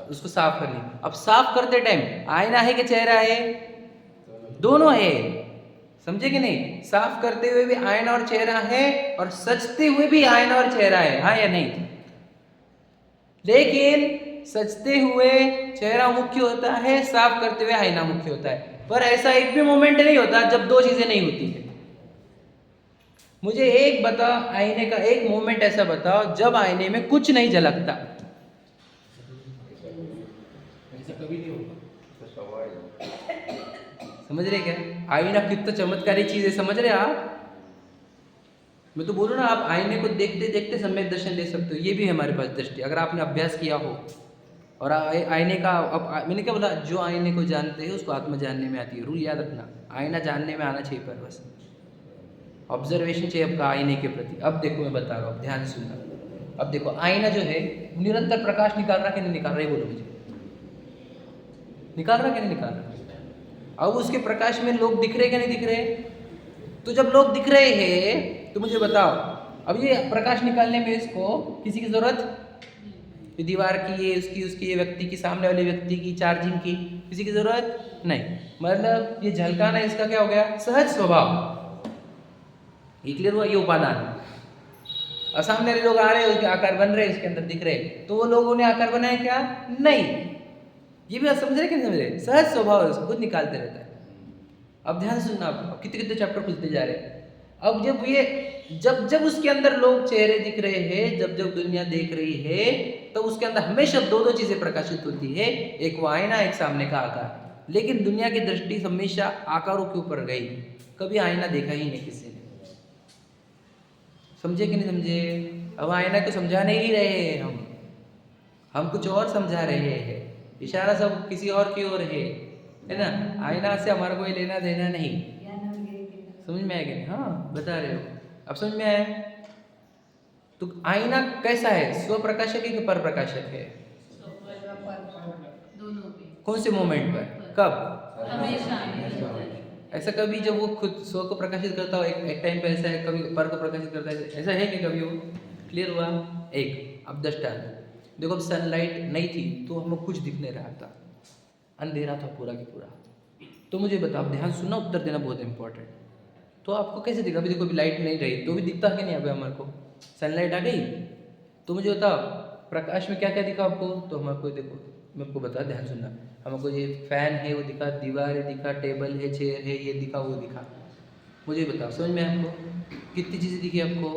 उसको साफ कर लें। अब साफ करते टाइम आईना है कि चेहरा है? दोनों है। समझे कि नहीं? साफ करते हुए भी आईना और चेहरा है, और सजते हुए भी आईना और चेहरा है, हाँ या नहीं? लेकिन सजते हुए चेहरा मुख्य होता है, साफ करते हुए आईना मुख्य होता है। पर ऐसा एक भी मोमेंट नहीं होता जब दो चीजें नहीं होती है। मुझे एक बता, आईने का एक मोमेंट ऐसा बताओ जब आईने में कुछ नहीं झलकता। ऐसा कभी नहीं होगा। समझ रहे क्या? आईना कितना चमत्कारी चीज है, समझ रहे आप? मैं तो बोलूँ ना, आप आईने को देखते देखते सम्यक दर्शन ले सकते हो। ये भी है हमारे पास दृष्टि, अगर आपने अभ्यास किया हो। और आईने का मैंने क्या बोला, जो आईने को जानते हैं उसको आत्मा जानने में आती है। रूल याद रखना, आईना जानने में आना चाहिए, पर बस ऑब्जर्वेशन चाहिए आपका आईने के प्रति। अब देखो मैं बता रहा हूँ, ध्यान से सुनना। अब देखो आईना जो है निरंतर प्रकाश निकाल रहा कि नहीं निकाल रहा, ये बोलो मुझे। निकाल रहा कि नहीं निकाल रहा? अब उसके प्रकाश में लोग दिख रहे कि नहीं दिख रहे? तो जब लोग दिख रहे हैं तो मुझे बताओ, अब ये प्रकाश निकालने में इसको किसी की जरूरत? ये दीवार की, ये उसकी, उसकी, ये व्यक्ति की, सामने वाले व्यक्ति की, चार्जिंग की, किसी की जरूरत नहीं। मतलब ये झलकाना इसका क्या हो गया? सहज स्वभाव। ये क्लियर हुआ? ये उपादान। और सामने वाले लोग आ रहे हैं, उसके आकार बन रहे हैं, इसके अंदर दिख रहे हैं, तो वो लोगों ने आकार बनाया क्या? नहीं। ये भी आप समझ रहे कि नहीं समझ रहे? सहज स्वभाव है, उसको खुद निकालते रहता है। अब ध्यान सुनना, आप कितने कितने चैप्टर खुलते जा रहे हैं। अब जब ये जब जब उसके अंदर लोग चेहरे दिख रहे हैं, जब जब दुनिया देख रही है, तो उसके अंदर हमेशा दो दो चीजें प्रकाशित होती है, एक वो आईना, एक सामने का आकार। लेकिन दुनिया की दृष्टि हमेशा आकारों के ऊपर गई, कभी आईना देखा ही नहीं किसी ने। समझे कि नहीं समझे? अब आईना को समझा नहीं रहे हैं हम कुछ और समझा रहे हैं। इशारा सब किसी और की ओर है ना। आईना से हमारा कोई लेना देना नहीं। समझ में आया कि नहीं? हाँ बता रहे हो, अब समझ में आया? तो आईना कैसा है? स्व प्रकाशक है कि पर प्रकाशक है? दोनों भी। कौन से मोमेंट पर, कब? हमेशा। ऐसा कभी जब वो खुद स्व को प्रकाशित करता हो, एक टाइम पे ऐसा है, कभी पर को प्रकाशित करता है, ऐसा है कि कभी वो? क्लियर हुआ? एक अब दृष्टांत देखो, अब सनलाइट नहीं थी तो हमें कुछ दिख नहीं रहा था, अंधेरा था पूरा की पूरा। तो मुझे बताओ, ध्यान सुनना, उत्तर देना बहुत इंपॉर्टेंट। तो आपको कैसे दिखा? अभी देखो, अभी लाइट नहीं रही तो भी दिखता है कि नहीं? अभी हमारे को सनलाइट आ गई तो मुझे बताओ प्रकाश में क्या क्या दिखा आपको? तो हमारे को देखो, मैं आपको बता, ध्यान सुनना। हमको ये फैन है वो दिखा, दीवार है दिखा, टेबल है, चेयर है, ये दिखा, वो दिखा। मुझे बताओ समझ में आपको कितनी चीज़ें दिखी आपको?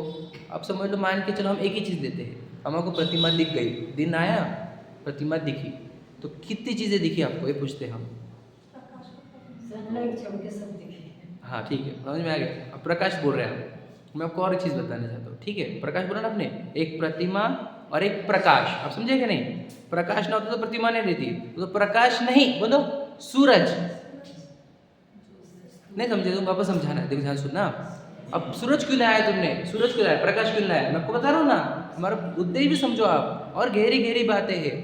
आप समझ लो, मान के चलो हम एक ही चीज़ लेते हैं, हमको प्रतिमा दिख गई, दिन आया प्रतिमा दिखी, तो कितनी चीज़ें दिखी आपको, ये पूछते हैं हम। हाँ ठीक है, समझ में आ गया। अब प्रकाश बोल रहे हैं हम, मैं आपको और एक चीज़ बताना चाहता हूँ, ठीक है? प्रकाश बोला ना आपने, एक प्रतिमा और एक प्रकाश, आप समझे कि नहीं? प्रकाश ना होता तो प्रतिमा नहीं रहती, तो प्रकाश नहीं, बोलो सूरज। नहीं समझे तो वापस समझाना है, देखो ध्यान सुनना। अब सूरज क्यों लाया तुमने? सूरज क्यों लाया? प्रकाश क्यों लाया? मैं आपको बता रहा हूँ ना, हमारा उद्देश्य भी समझो आप, और गहरी गहरी बातें हैं।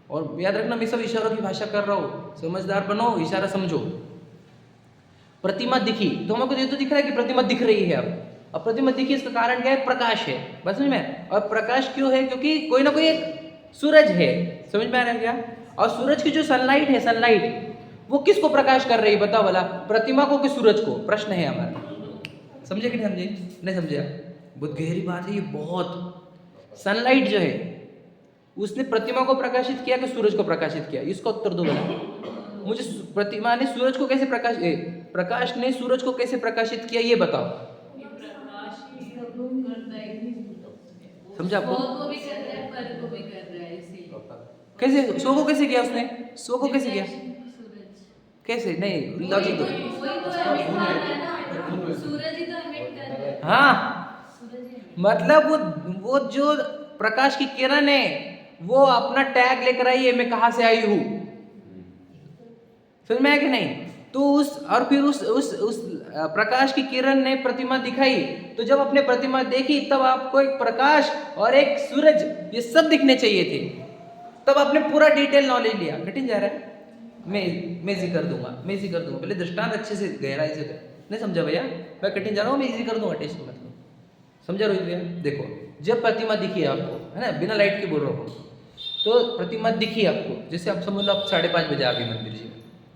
और याद रखना, मैं सब इशारों की भाषा कर रहा हूँ, समझदार बनो, इशारा समझो। प्रतिमा दिखी तो हमको ये तो दिख रहा है कि प्रतिमा दिख रही है। अब प्रतिमा दिखी, इसका कारण क्या है? प्रकाश है, बस समझ में। और प्रकाश क्यों है? क्योंकि कोई ना कोई एक सूरज है, समझ में आ रहा है क्या? और सूरज की जो सनलाइट है, सनलाइट वो किसको प्रकाश कर रही है बताओ भला? प्रतिमा को कि सूरज को? प्रश्न है हमारा। समझे कि नहीं समझे? नहीं समझे? बहुत गहरी बात है ये, बहुत। सनलाइट जो है उसने प्रतिमा को प्रकाशित किया कि सूरज को प्रकाशित किया? इसका उत्तर दो भला मुझे। प्रतिमा ने सूरज को कैसे प्रकाश ने सूरज को कैसे प्रकाशित किया, ये बताओ। समझा आपको? को भी कर रहा है, पर को भी कर रहा है, इसीलिए। कैसे? सो को कैसे किया उसने? सो को कैसे किया? सूरज कैसे? नहीं, लॉजिक दो। वही तो emit कर रहा है ना, सूरज ही तो emit कर रहा है। हाँ, सूरज ही मतलब वो जो प्रकाश की किरण है वो अपना टैग लेकर आई है, मैं कहाँ से आई हूँ। समझ में आया कि नहीं? तो और फिर उस प्रकाश की किरण ने प्रतिमा दिखाई, तो जब अपने प्रतिमा देखी तब आपको एक प्रकाश और एक सूरज ये सब दिखने चाहिए थे, तब आपने पूरा डिटेल नॉलेज लिया। कठिन जा रहा है? मैं इजी कर दूंगा, पहले दृष्टांत अच्छे से गहराई से नहीं समझा भैया? मैं कठिन जा रहा हूँ, मैं इजी कर दूंगा, टेस्ट मतलब। समझा रोहित भैया? देखो, जब प्रतिमा दिखी आपको, है ना, बिना लाइट के बोल रहा हूँ, तो प्रतिमा दिखी आपको, जैसे आप समझ लो आप 5:30 बजे आ गए मंदिर जी,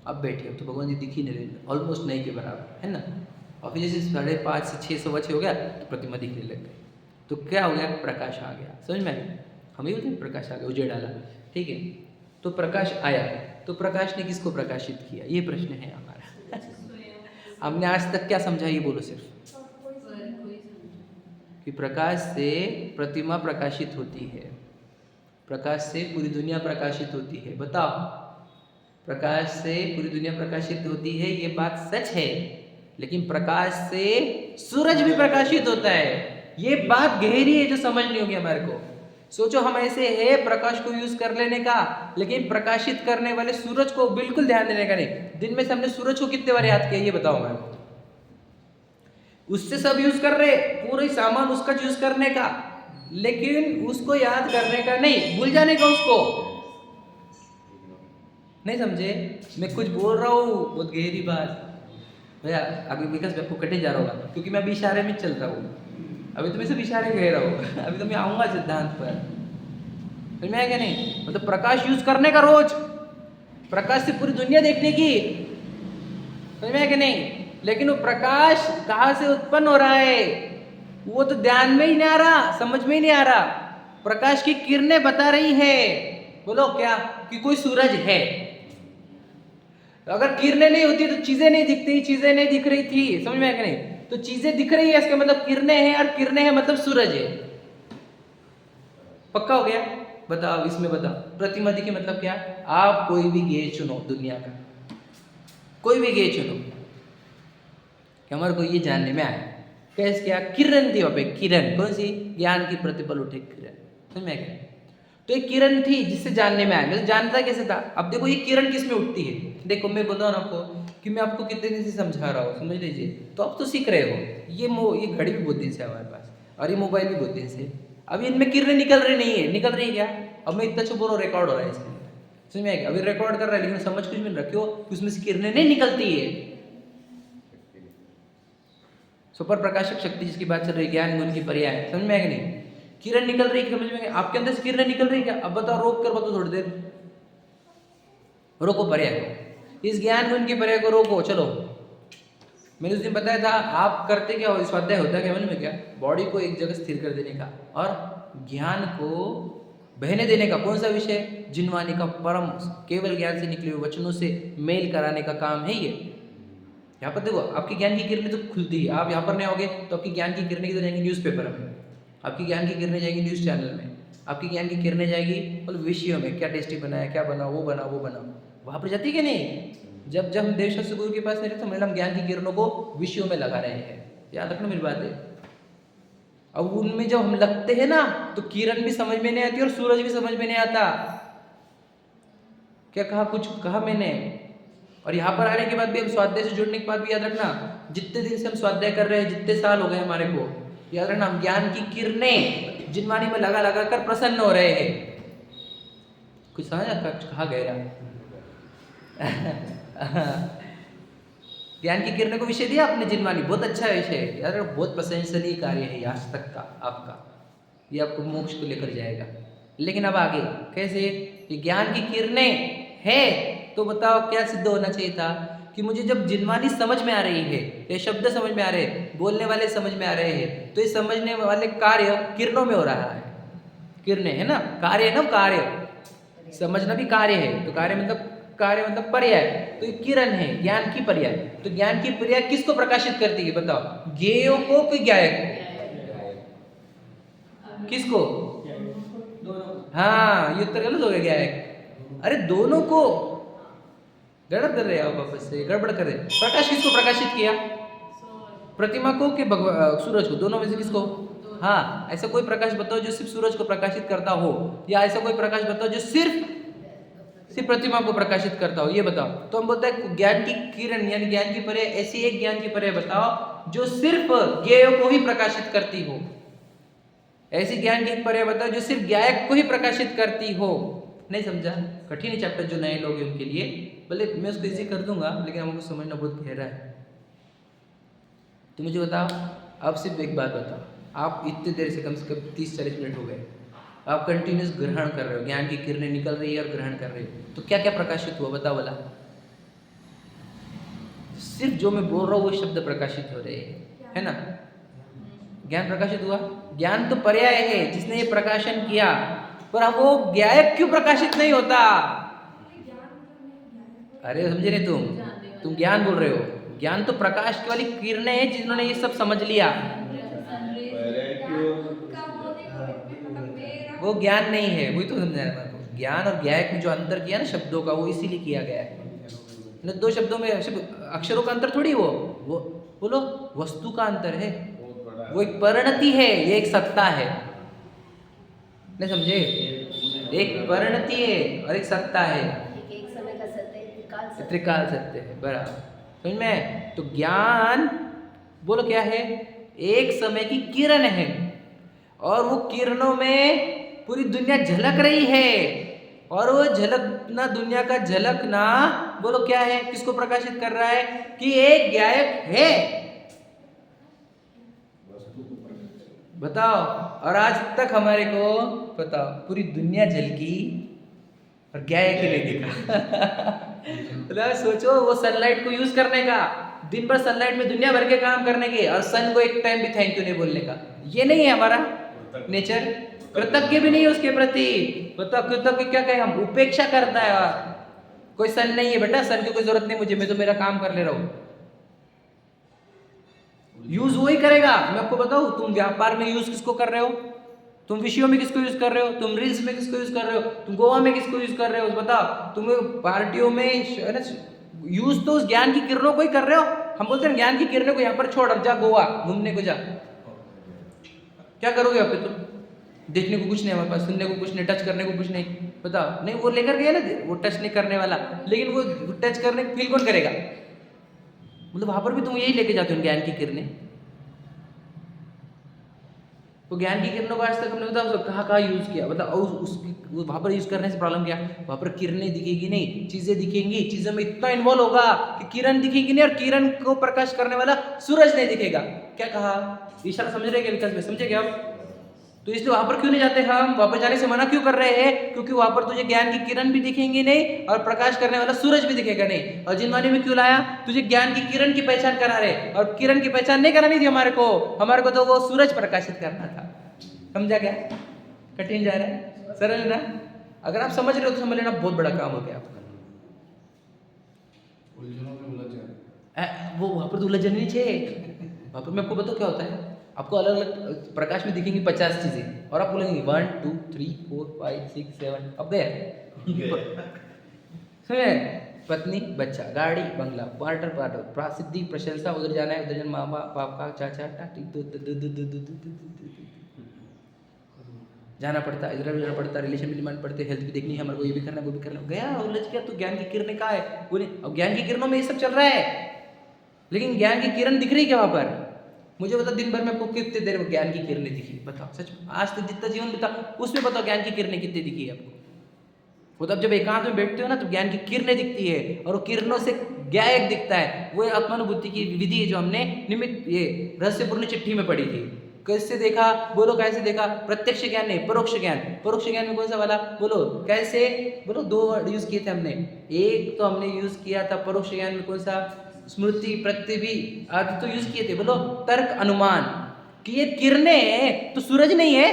अब बैठे हो तो भगवान जी दिखी नहीं रही, ऑलमोस्ट नहीं के बराबर, है ना। और फिर जैसे 5:30 से 6 सवा 6 हो गया तो प्रतिमा दिखने लग गई, तो क्या हो गया? प्रकाश आ गया। समझ में आया? हम ही बोलते हैं प्रकाश आ गया, उजेड़ डाला, ठीक है। तो प्रकाश आया, तो प्रकाश ने किसको प्रकाशित किया, ये प्रश्न है हमारा। हमने आज तक क्या समझा, ये बोलो सिर्फ। कि प्रकाश से प्रतिमा प्रकाशित होती है, प्रकाश से पूरी दुनिया प्रकाशित होती है। बताओ, प्रकाश से पूरी दुनिया प्रकाशित होती है, ये बात सच है। लेकिन प्रकाश से सूरज भी प्रकाशित होता है, ये बात गहरी है जो समझ नहीं होगी हमारे को। सोचो, हम ऐसे है प्रकाश को यूज कर लेने का, लेकिन प्रकाशित करने वाले सूरज को बिल्कुल ध्यान देने का नहीं। दिन में से हमने सूरज को कितने बार याद किया, ये बताओ मेरे को। उससे सब यूज कर रहे, पूरे सामान उसका यूज करने का, लेकिन उसको याद करने का नहीं, भूल जाने का उसको। नहीं समझे? मैं कुछ बोल रहा हूँ बहुत गहरी बात भैया, अभी विकास आपको कटे जा रहा होगा क्योंकि मैं अभी इशारे में चल रहा हूँ। अभी तो मैं सब इशारे कह रहा हूँ, अभी तो मैं आऊंगा सिद्धांत पर। समझ में आया क्या नहीं? मतलब प्रकाश यूज करने का रोज, प्रकाश से पूरी दुनिया देखने की। समझ में आया क्या नहीं? लेकिन वो प्रकाश कहाँ से उत्पन्न हो रहा है वो तो ध्यान में ही नहीं आ रहा, समझ में ही नहीं आ रहा। प्रकाश की किरणें बता रही है, बोलो क्या, कि कोई सूरज है। अगर किरणें नहीं होती तो चीजें नहीं दिखती, चीजें नहीं दिख रही थी। समझ में आया क्या नहीं? तो चीजें दिख रही है, इसका मतलब किरणें हैं, और किरणें हैं मतलब सूरज है। पक्का हो गया? बताओ, इसमें बताओ प्रतिमा दिखी मतलब क्या? आप कोई भी गेज चुनो दुनिया का, कोई भी गेज चुनो, कि हमारे को ये जानने में आया कैसे क्या किरण थी वहां पे। किरण कौन सी? ज्ञान की प्रतिपल उठे किरण। समझ में आया? तो एक किरण थी जिससे जानने में आया। मैं जानता कैसे था? अब देखो ये किरण किस में उठती है। देखो मैं बोल रहा हूँ आपको कि मैं आपको कितने दिन से समझा रहा हूँ, समझ लीजिए, तो अब तो सीख रहे हो। ये घड़ी भी बहुत दिन से हमारे पास, और ये मोबाइल भी बहुत दिन से। अभी इनमें किरणें निकल रही नहीं है, निकल रही है क्या? अब मैं इतना चुप बोल रहा हूँ, रिकॉर्ड हो रहा है इसके अंदर। समझ में आएगा? अभी रिकॉर्ड कर रहा है, लेकिन समझ कुछ भी नहीं रहा। क्यों? कि उसमें से किरणें नहीं निकलती है। सुपर प्रकाशक शक्ति जिसकी बात चल रही है, ज्ञान गुण की पर्याय। समझ में आएगा नहीं? किरण निकल रही है, समझ में? आपके अंदर से किरणें निकल रही क्या? अब बताओ, रोक कर बताओ थोड़ी देर, रोको पर्याय को, इस ज्ञान गुण की पर्याय को रोको। चलो, मैंने उस दिन बताया था, आप करते क्या हो, स्वाध्याय होता है क्या, में क्या, बॉडी को एक जगह स्थिर कर देने का और ज्ञान को बहने देने का। कौन सा विषय? जिनवानी का परम केवल ज्ञान से निकले हुए वचनों से मेल कराने का काम है ये। यहाँ पर देखो, आपकी ज्ञान की किरणें तो खुलती है। आप यहाँ पर नहीं आओगे तो आपकी ज्ञान की किरणें किधर जाएंगी? न्यूज़पेपर में। आपकी ज्ञान की किरणें जाएंगी न्यूज़ चैनल में। आपकी ज्ञान की किरणें जाएगी मतलब विषयों में, क्या टेस्टी बनाया, क्या बना, वो बना, वो बना, वहाँ पर जाती कि नहीं? जब हम देवशास्त्र गुरु के पास नहीं रहते, मतलब हम ज्ञान की किरणों को विषयों में लगा रहे हैं। याद रखना मेरी बात है। अब उनमें जब हम लगते हैं ना, तो किरण भी समझ में नहीं आती और सूरज भी समझ में नहीं आता। क्या कहा? कुछ कहा मैंने? और यहाँ पर आने के बाद भी हम स्वाध्याय से जुड़ने के बाद भी याद रखना, जितने दिन से हम स्वाध्याय कर रहे हैं, जितने साल हो गए हमारे को, याद रखना हम ज्ञान की किरणें जिनवानी में लगा लगा कर प्रसन्न हो रहे हैं। कुछ समझ आता? कुछ कहा गया? ज्ञान की किरणें को विषय दिया आपने जिनवानी, बहुत अच्छा विषय है यार, बहुत प्रशंसनीय कार्य है आज तक का आपका, ये आपको मोक्ष को लेकर जाएगा। लेकिन अब आगे कैसे? ये ज्ञान की किरणें है तो बताओ क्या सिद्ध होना चाहिए था? कि मुझे जब जिनवानी समझ में आ रही है, ये शब्द समझ में आ रहे हैं, बोलने वाले समझ में आ रहे हैं, तो ये समझने वाले कार्य किरणों में हो रहा है। किरणें है ना, कार्य है ना, कार्य समझना भी कार्य है। तो कार्य मतलब पर्याय, तो ये किरण है ज्ञान की पर्याय। तो ज्ञान की पर्याय किसको प्रकाशित करती है बताओ? ज्ञेयों को कि ज्ञायक को? किसको? हाँ, ये उत्तर गलत हो गया, ज्ञायक। अरे दोनों को गड़बड़ कर रहे हैं आप, वापस से गड़बड़ कर रहे हैं। प्रकाश किसको प्रकाशित किया? प्रतिमा को कि सूरज को? दोनों में से किसको? हाँ, ऐसा कोई प्रकाश बताओ जो सिर्फ सूरज को प्रकाशित करता हो, या ऐसा कोई प्रकाश बताओ जो सिर्फ प्रतिमा को प्रकाशित करता हो, ये बताओ। तो हम बोलते हैं ज्ञान की किरण यानी ज्ञान की पर्याय, ऐसी एक ज्ञान की पर्याय बताओ जो सिर्फ ज्ञेय को ही प्रकाशित करती हो। ऐसी ज्ञान की पर्याय बताओ जो सिर्फ ज्ञायक को ही प्रकाशित करती हो। नहीं समझा? कठिन चैप्टर जो नए लोग हैं उनके लिए, भले मैं उसको इजी कर दूंगा, लेकिन हमको समझना बहुत गहरा है। तो मुझे बताओ, अब सिर्फ एक बात बताओ, आप इतने देर से कम 30-40 मिनट हो गए, आप कंटिन्यूस ग्रहण कर रहे हो, ज्ञान की किरणें निकल रही है और ग्रहण कर रहे हो, तो क्या क्या प्रकाशित हुआ बताओ वाला? सिर्फ जो मैं बोल रहा हूँ वो शब्द प्रकाशित हो रहे हैं, है ना? ज्ञान प्रकाशित हुआ। ज्ञान तो पर्याय है जिसने ये प्रकाशन किया, पर अब वो ज्ञायक क्यों प्रकाशित नहीं होता? अरे समझे नहीं तुम ज्ञान बोल रहे हो। ज्ञान तो प्रकाश की वाली किरणें हैं जिन्होंने ये सब समझ लिया। वो ज्ञान नहीं है, वही तो समझा रहा मैं आपको। ज्ञान और ज्ञायक में जो अंतर किया ना शब्दों का, वो इसीलिए किया गया है। मतलब दो शब्दों में अक्षरों का अंतर थोड़ी, वो बोलो वस्तु का अंतर है। बहुत बड़ा वो एक परिणति है, ये एक सत्ता है, नहीं समझे? एक परिणति है और एक सत्ता है, एक समय का सत्य है, त्रिकाल सत्य। त्रिकाल सत्य है, बराबर। समझ में? तो ज्ञान बोलो क्या है? एक समय की किरण है, और वो किरणों में पूरी दुनिया झलक रही है, और वो झलक ना, दुनिया का झलकना बोलो क्या है? किसको प्रकाशित कर रहा है? कि एक ज्ञायक है। बताओ, और आज तक हमारे को बताओ पूरी दुनिया झलकी और ज्ञायक ही नहीं दिखा। मतलब सोचो, वो सनलाइट को यूज करने का, दिन भर सनलाइट में दुनिया भर के काम करने के, और सन को एक टाइम भी थैंक यू नहीं बोलने का, ये नहीं है हमारा नेचर। कृतज्ञ भी नहीं है उसके प्रति। बताओ कृतज्ञ क्या कहे हम? उपेक्षा करता है। और कोई सन नहीं है बेटा, सन की कोई जरूरत नहीं मुझे, मैं तो मेरा काम कर ले रहा हूँ। यूज वही करेगा। मैं आपको बताऊं, तुम व्यापार में यूज किसको कर रहे हो? तुम विषयों में किसको यूज कर रहे हो? तुम रील्स में किसको यूज कर रहे हो? तुम गोवा में किसको यूज कर रहे हो? बताओ। तुम पार्टियों में यूज तो उस ज्ञान की किरणों को ही कर रहे हो। हम बोलते हैं ज्ञान की किरणों को यहाँ पर छोड़, जा गोवा घूमने को जा। क्या करोगे आप? तुम देखने को कुछ नहीं हमारे पास, सुनने को कुछ नहीं, टच करने को कुछ नहीं। बताओ। नहीं, वो लेकर गया ना, वो टच नहीं करने वाला, लेकिन वो टच करने फील कौन करेगा? मतलब वहां पर भी तुम यही लेके जाते हो ज्ञान की किरणें। तो ज्ञान की किरणों को आज तक हमने बताओ कहाँ यूज किया, मतलब वहां पर यूज करने से प्रॉब्लम क्या? वहां पर किरणें दिखेगी नहीं, चीजें दिखेंगी, चीजों में इतना इन्वॉल्व होगा कि किरण दिखेगी नहीं, और किरण को प्रकाश करने वाला सूरज नहीं दिखेगा। क्या कहा? इशारा समझ रहे क्या विकास में? समझे क्या आप? तो इसलिए वहां पर क्यों नहीं जाते हम? वहां पर जाने से मना क्यों कर रहे हैं? क्योंकि वहां पर तुझे ज्ञान की किरण भी दिखेंगी नहीं, और प्रकाश करने वाला सूरज भी दिखेगा नहीं। और जिनवानी में क्यों लाया? तुझे ज्ञान की किरण की पहचान करा रहे, और किरण की पहचान नहीं करानी थी हमारे को तो वो सूरज प्रकाशित करना था। समझा क्या? कठिन जा रहा है? सरल ना? अगर आप समझ रहे हो तो समझ लेना, बहुत बड़ा काम हो गया आपका। उलझनों में उलझ जाए। वो वहां पर तो उलझन नहीं चाहिए। वहां पर मैं आपको बताऊं क्या होता है? आपको अलग अलग प्रकाश में दिखेंगी 50 चीजें, और आप बोलेंगे 1 2 3 4 5 6 7, अब गए। सुने, पत्नी, बच्चा, गाड़ी, बंगला, पार्टनर, प्रसिद्धि, प्रशंसा, उधर जाना है, उधर जाना, माँ बाप का चाचा टाटी जाना पड़ता है, इधर भी जाना पड़ता है, रिलेशन भी डिमांड पड़ते, हेल्थ भी देखनी है हमारे को, ये भी करना है, वो भी करना है। गया उलझ गया। तो ज्ञान की किरणें कहाँ है? वो नहीं। अब ज्ञान की किरणों में ये सब चल रहा है, लेकिन ज्ञान की किरण दिख रही क्या वहां पर? मुझे बताओ, दिन भर में आपको कितने देर में ज्ञान की किरणें दिखी? बताओ सच में, आज तक जितना जीवन बिता उसमें बताओ ज्ञान की किरणें कितनी दिखी है आपको? वो तब जब एकांत में बैठते हो ना, तो ज्ञान की किरणें दिखती है, और वो किरणों से ज्ञायक दिखता है। वो आत्मानुभूति की विधि है जो हमने निमित्त ये रहस्यपूर्ण चिट्ठी में पढ़ी थी। कैसे देखा? बोलो कैसे देखा? प्रत्यक्ष ज्ञान नहीं, परोक्ष ज्ञान। परोक्ष ज्ञान में कौन सा वाला? बोलो कैसे? बोलो, 2 वर्ड यूज किए थे हमने। एक तो हमने यूज किया था परोक्ष ज्ञान में, कौन सा? स्मृति, प्रत्यभि आदि तो यूज किए थे। बोलो तर्क, अनुमान, कि ये किरणें तो सूरज नहीं है।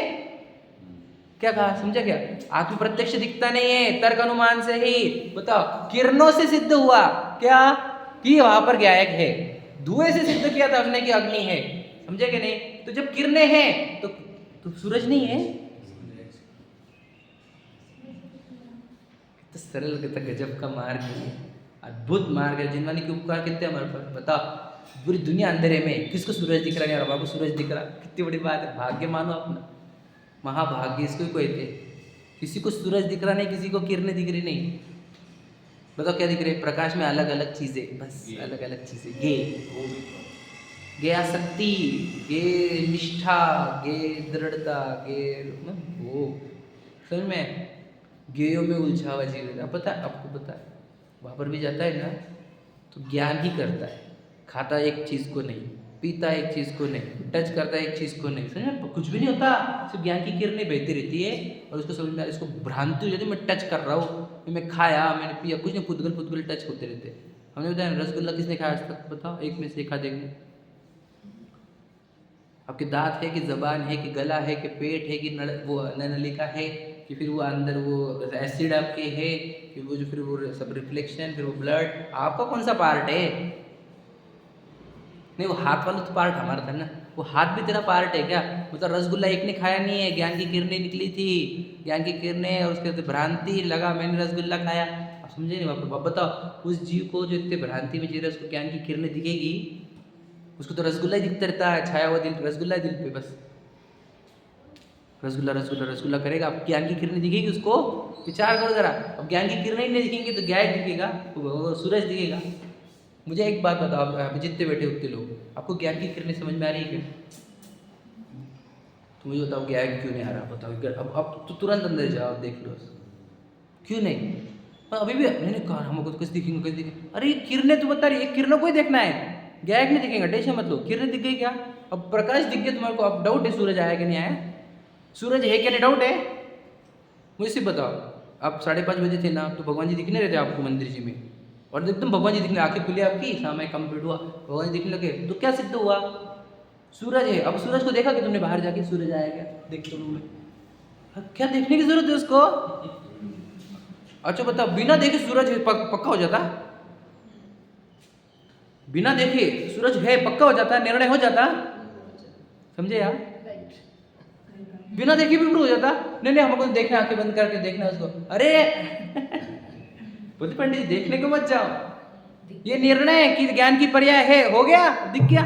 क्या कहा? समझा क्या? आत्म प्रत्यक्ष दिखता नहीं है, तर्क अनुमान से ही बताओ किरणों से सिद्ध हुआ क्या? कि वहां पर ज्ञायक है। धुएं से सिद्ध किया था हमने कि अग्नि है। समझे कि नहीं? तो जब किरणें हैं तो सूरज नहीं है। तो सरल गजब का मार्ग है, अद्भुत मार्ग है। जिनवानी के उपकार कितने हमारे पास? बताओ, पूरी दुनिया अंधेरे में, किसको सूरज दिख रहा है? और बाबू सूरज दिख रहा, कितनी बड़ी बात है। भाग्य मानो अपना, महाभाग्य इसको ही कहते। किसी को सूरज दिख रहा नहीं, किसी को किरणें दिख रही नहीं। बताओ क्या दिख रहे? प्रकाश में अलग अलग चीजें, बस अलग अलग चीजें। गे आसक्ति, गे निष्ठा, गे दृढ़ता, गे वो समझ में, गेयों में उलझा हुआ जीवन। अब पता है आपको? पता है वहाँ पर भी जाता है ना, तो ज्ञान ही करता है। खाता एक चीज़ को नहीं, पीता एक चीज़ को नहीं, टच करता एक चीज़ को नहीं, समझ? कुछ भी नहीं होता, सिर्फ ज्ञान की किरणें बहती रहती है, और उसको समझ में इसको भ्रांति हो जाती है, मैं टच कर रहा हूँ, मैं खाया, मैंने पिया, कुछ नहीं, फुदगल टच होते रहते। हमने बताया रसगुल्ला किसने खाया आज तक? बताओ, एक में से एक देंगे। आपके दांत है कि जबान है कि गला है कि पेट है कि वो नलिका है कि फिर वो अंदर वो एसिड आपके है कि वो जो फिर वो सब रिफ्लेक्शन, फिर वो ब्लड, आपका कौन सा पार्ट है? नहीं, वो हाथ वाला तो पार्ट हमारा था ना, वो हाथ भी तेरा पार्ट है क्या? मतलब रसगुल्ला एक ने खाया नहीं है, ज्ञान की किरणें निकली थी, ज्ञान की किरणें और उसके बाद भ्रांति लगा मैंने रसगुल्ला खाया। आप समझे नहीं बाप? अब बताओ उस जीव को जो इतने भ्रांति में जी रहा है उसको ज्ञान की किरणें दिखेगी? उसको तो रसगुल्ला ही दिखता रहता है, छाया हुआ दिल, रसगुल्ला है दिल पे बस, रसगुल्ला रसगुल्ला रसगुल्ला करेगा। अब ज्ञान की किरणें दिखेगी उसको? विचार करो जरा। अब ज्ञान की किरणें ही नहीं दिखेंगी तो क्या दिखेगा? वो सूरज दिखेगा। मुझे एक बात बताओ, आप जितने बैठे उतने लोग, आपको ज्ञान की किरणें समझ में आ रही है क्या? तो मुझे बताओ ज्ञान क्यों नहीं आ रहा? बताओ अब तो तुरंत अंदर जाओ, देख लो क्यों नहीं। पर अभी भी मैंने कहा हमको तो कैसे दिखेंगे, कैसे दिखेंगे? अरे ये किरणें तो बता रही है, किरणों को ही देखना है, ज्ञान नहीं दिखेगा। टेंशन मत लो, किरणें दिख गई क्या? अब प्रकाश दिख गया तुम्हारे को, अब डाउट है सूरज आया कि नहीं आया? सूरज है क्या नहीं डाउट है? मुझे सिर्फ बताओ। आप 5:30 बजे थे ना, तो भगवान जी दिखने रहे थे आपको मंदिर जी में, और एकदम भगवान जी दिखने, आंखें खुली आपकी, समय कंप्लीट हुआ, भगवान जी दिखने लगे, तो क्या सिद्ध हुआ? सूरज है। अब सूरज को देखा कि तुमने बाहर जाके सूरज आया क्या? देख तो रूम में, अब क्या देखने की जरूरत है उसको? अच्छा बताओ, बिना देखे सूरज पक्का हो जाता? बिना देखे सूरज है पक्का हो जाता, निर्णय हो जाता? समझे यार? बिना देखे भी प्रूव हो जाता? नहीं नहीं हमको देखना, आंखें बंद करके देखना उसको। अरे बोलते पंडित जी देखने को मत जाओ, ये निर्णय कि ज्ञान की पर्याय है, हो गया, दिख गया।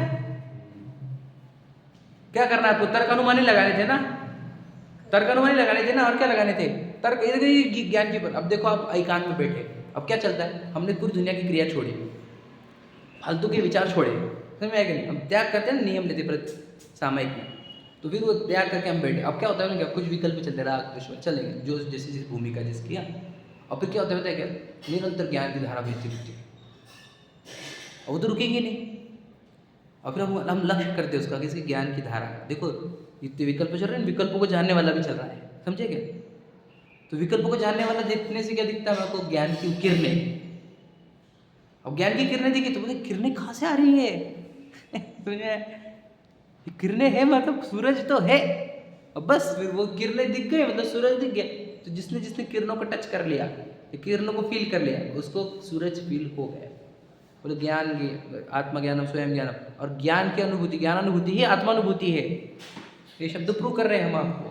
क्या करना है आपको? तर्क अनुमान ही लगाने थे ना, तर्क अनुमान ही लगाने थे ना, और क्या लगाने थे? तर्क ज्ञान की पर। अब देखो आप एकांत में बैठे, अब क्या चलता है? हमने पूरी दुनिया की क्रिया छोड़ी, फालतू के विचार छोड़े, समझ में आया कि नहीं? हम त्याग करते हैं ना, नियम लेते प्रति सामयिक में, तो फिर वो त्याग करके हम बैठे। अब क्या होता है ना, कुछ विकल्प चलते, राग द्वेष चलेंगे, जो जैसे जिस भूमिका जिसकी है। और फिर क्या होता है क्या? निरंतर ज्ञान की धारा बहती रहती है, और वो तो रुकेंगे नहीं। और फिर हम लक्ष्य करते हैं उसका, किसी ज्ञान की धारा। देखो इतने विकल्प चल रहे हैं, विकल्पों को जानने वाला भी चल रहा है, समझे क्या? तो विकल्पों को जानने वाला देखने से क्या दिखता है आपको? ज्ञान की किरणें। अब ज्ञान की किरणें दिखी तो बोले किरणें कहाँ से आ रही है? समझे? किरणें है मतलब सूरज तो है, अब बस फिर वो किरणें दिख गई मतलब सूरज दिख गया। तो जिसने जिसने किरणों को टच कर लिया, किरणों को फील कर लिया, उसको सूरज फील हो गया। बोले ज्ञान की आत्मा ज्ञानम स्वयं ज्ञानम, और ज्ञान की अनुभूति, ज्ञानानुभूति ही आत्मानुभूति है। ये शब्द प्रूव कर रहे हैं हम आपको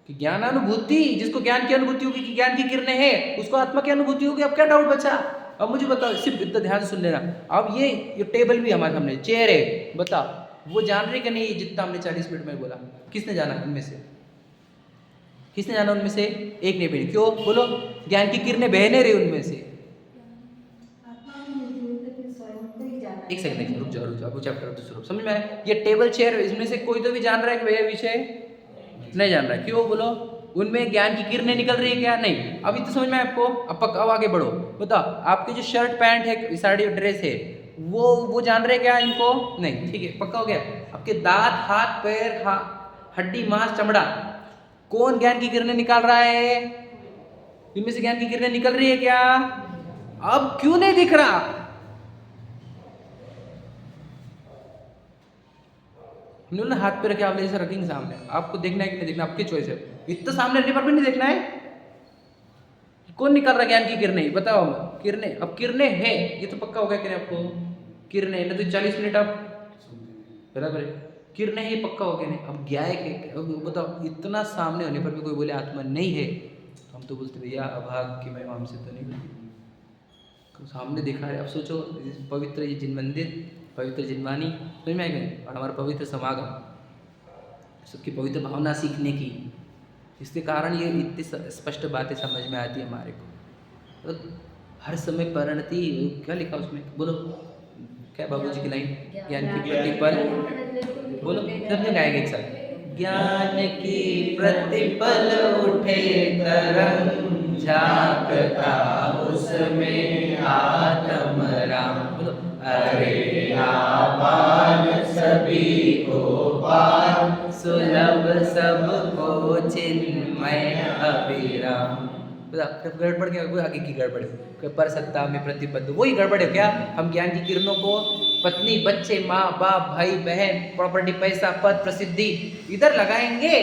कि ज्ञानानुभूति, जिसको ज्ञान की अनुभूति होगी कि ज्ञान की किरणें है, उसको आत्मा की अनुभूति होगी। अब क्या डाउट बचा? अब मुझे बताओ, सिर्फ इतना ध्यान से सुन लेना। अब ये टेबल भी हमारे सामने, चेयर है, बताओ वो जान रहे कि नहीं जितना हमने 40 मिनट में बोला? किसने जाना उनमें से? किसने जाना उनमें से? एक ने भी। क्यों? बोलो, ज्ञान की किरणें बह नहीं रही उनमें से। एक सेकंड रुक जाओ, अब चैप्टर दूसरा समझ में आया? ये टेबल चेयर, इसमें से कोई तो भी जान रहा है कि भैया विषय नहीं जान रहा है। क्यों? बोलो, उनमें ज्ञान की किरणें निकल रही है क्या? नहीं। अभी तो समझ में आया आपको? अब आगे बढ़ो, बताओ आपके जो शर्ट पैंट है, साड़ी ड्रेस है, वो जान रहे क्या इनको? नहीं। ठीक है, पक्का हो गया। आपके दांत, हाथ, पैर, हड्डी, मांस, चमड़ा, कौन ज्ञान की किरणें निकाल रहा है? इनमें से ज्ञान की किरणें निकल रही है क्या? अब क्यों नहीं दिख रहा? ना हाथ पे रखे आप जैसे रखेंगे सामने, आपको देखना है कि नहीं देखना, आपकी चॉइस है। इतना सामने रखने पर भी नहीं देखना है? कौन निकाल रहा ज्ञान की किरणें? बताओ। किरणें, अब किरणें है, ये तो पक्का हो गया कि नहीं आपको? किरणें नहीं तो 40 मिनट आप बराबर है, किरणें ही पक्का हो गया नहीं? अब ज्ञान के, अब बताओ इतना सामने होने पर भी कोई बोले आत्मा नहीं है, तो हम तो बोलते भैया अभाग की महिमा हमसे तो नहीं होती। तो सामने दिखा रहे। अब सोचो पवित्र ये जिन मंदिर, पवित्र जिनवानी, समझ में आएगा? और हमारा पवित्र समागम, सबकी पवित्र भावना सीखने की, इसके कारण ये इतनी स्पष्ट बातें समझ में आती है हमारे को। तो हर समय परिणति, क्या लिखा उसमें? बोलो क्या बाबूजी की लाइन? ज्ञान की प्रतिपल, बोलो सब गाएंगे एक साथ। ज्ञान की प्रतिपल उठे तरंग, झांकता उसमें आत्म राम। बोलो अरे आपार सभी को पार, सुलभ सबको चिन्मय अभिराम। गड़बड़ क्या? कोई आगे की गड़बड़ है? पर सत्ता में प्रतिबद्ध, वही गड़बड़ है क्या? हम ज्ञान की किरणों को पत्नी, बच्चे, माँ बाप, भाई बहन, प्रॉपर्टी, पैसा, पद, प्रसिद्धि इधर लगाएंगे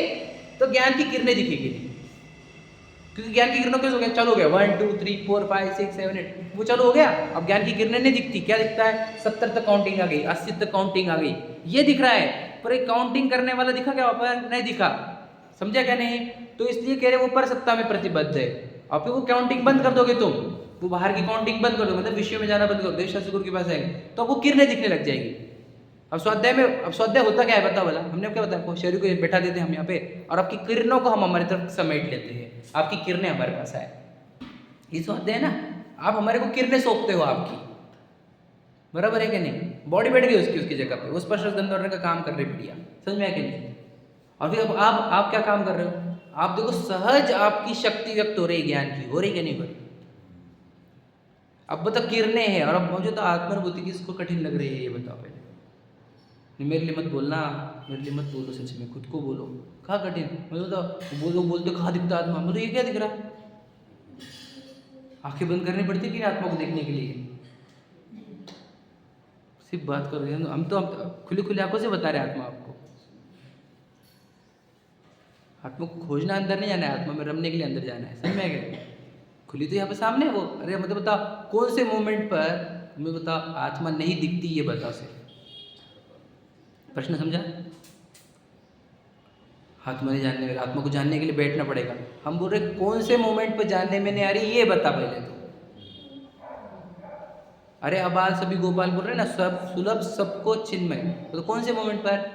तो ज्ञान की किरणें दिखेगी नहीं। क्योंकि ज्ञान की किरणों कैसे हो गया, चालू हो गया 1 2 3 4 5 6 7 8, वो चालू हो गया। अब ज्ञान की किरणें नहीं दिखती, क्या दिखता है, 70 तक काउंटिंग आ गई, 80 तक काउंटिंग आ गई, ये दिख रहा है। पर एक काउंटिंग करने वाला दिखा क्या वहाँ पर, नहीं दिखा, समझा क्या नहीं। तो इसलिए कह रहे वो पर सत्ता में प्रतिबद्ध है। अब वो काउंटिंग बंद कर दोगे तुम, वो बाहर की काउंटिंग बंद कर दो, मतलब विषयों में जाना बंद कर दो, देवशास्त्री गुरु के पास आएंगे तो आपको किरणें दिखने लग जाएगी। अब स्वाध्याय में, अब स्वाध्याय होता क्या है बताओ वाला, हमने क्या बताया, शरीर को बैठा देते हैं हम यहाँ पे और आपकी किरणों को हम हमारी तरफ समेट लेते हैं, आपकी किरणें हमारे पास आए, ये स्वाध्याय है ना। आप हमारे को किरणें सौंपते हो आपकी, बराबर है कि नहीं। बॉडी बैठ गई उसकी जगह पे, उस पर गंध का काम कर रही बढ़िया, समझ में आया कि नहीं। और फिर अब आप क्या काम कर रहे हो, आप देखो सहज आपकी शक्ति व्यक्त हो रही, ज्ञान की हो रही कि नहीं हो रही। अब बताओ किरणें हैं, और अब मुझे तो आत्मानुभूति किसको कठिन लग रही है ये बताओ पहले। मेरे लिए मत बोलना, मेरे लिए मत बोलो, सच में खुद को बोलो, कहाँ कठिन, मुझे बताओ बोलते कहाँ दिखता आत्मा, मुझे ये क्या दिख रहा है। आंखें बंद करनी पड़ती है कि आत्मा को देखने के लिए, सिर्फ बात कर रहे हैं हम तो खुली खुली आंखों से बता रहे हैं आत्मा आपको। आत्मा को खोजना अंदर नहीं जाना है, आत्मा में रमने के लिए अंदर जाना है, समझ में आ गया। खुली तो यहाँ पे सामने है वो, अरे मतलब बताओ कौन से मोमेंट पर तुम्हें बताओ आत्मा नहीं दिखती, ये बताओ सिर्फ, प्रश्न समझा। आत्मा नहीं जानने वाला, आत्मा को जानने के लिए बैठना पड़ेगा। हम बोल रहे कौन से मोमेंट पर जानने में नहीं आ रही, ये बता पहले तो। अरे अबाल सभी गोपाल बोल रहे ना, सब सुलभ सबको चिन्मय, तो कौन से मोमेंट पर,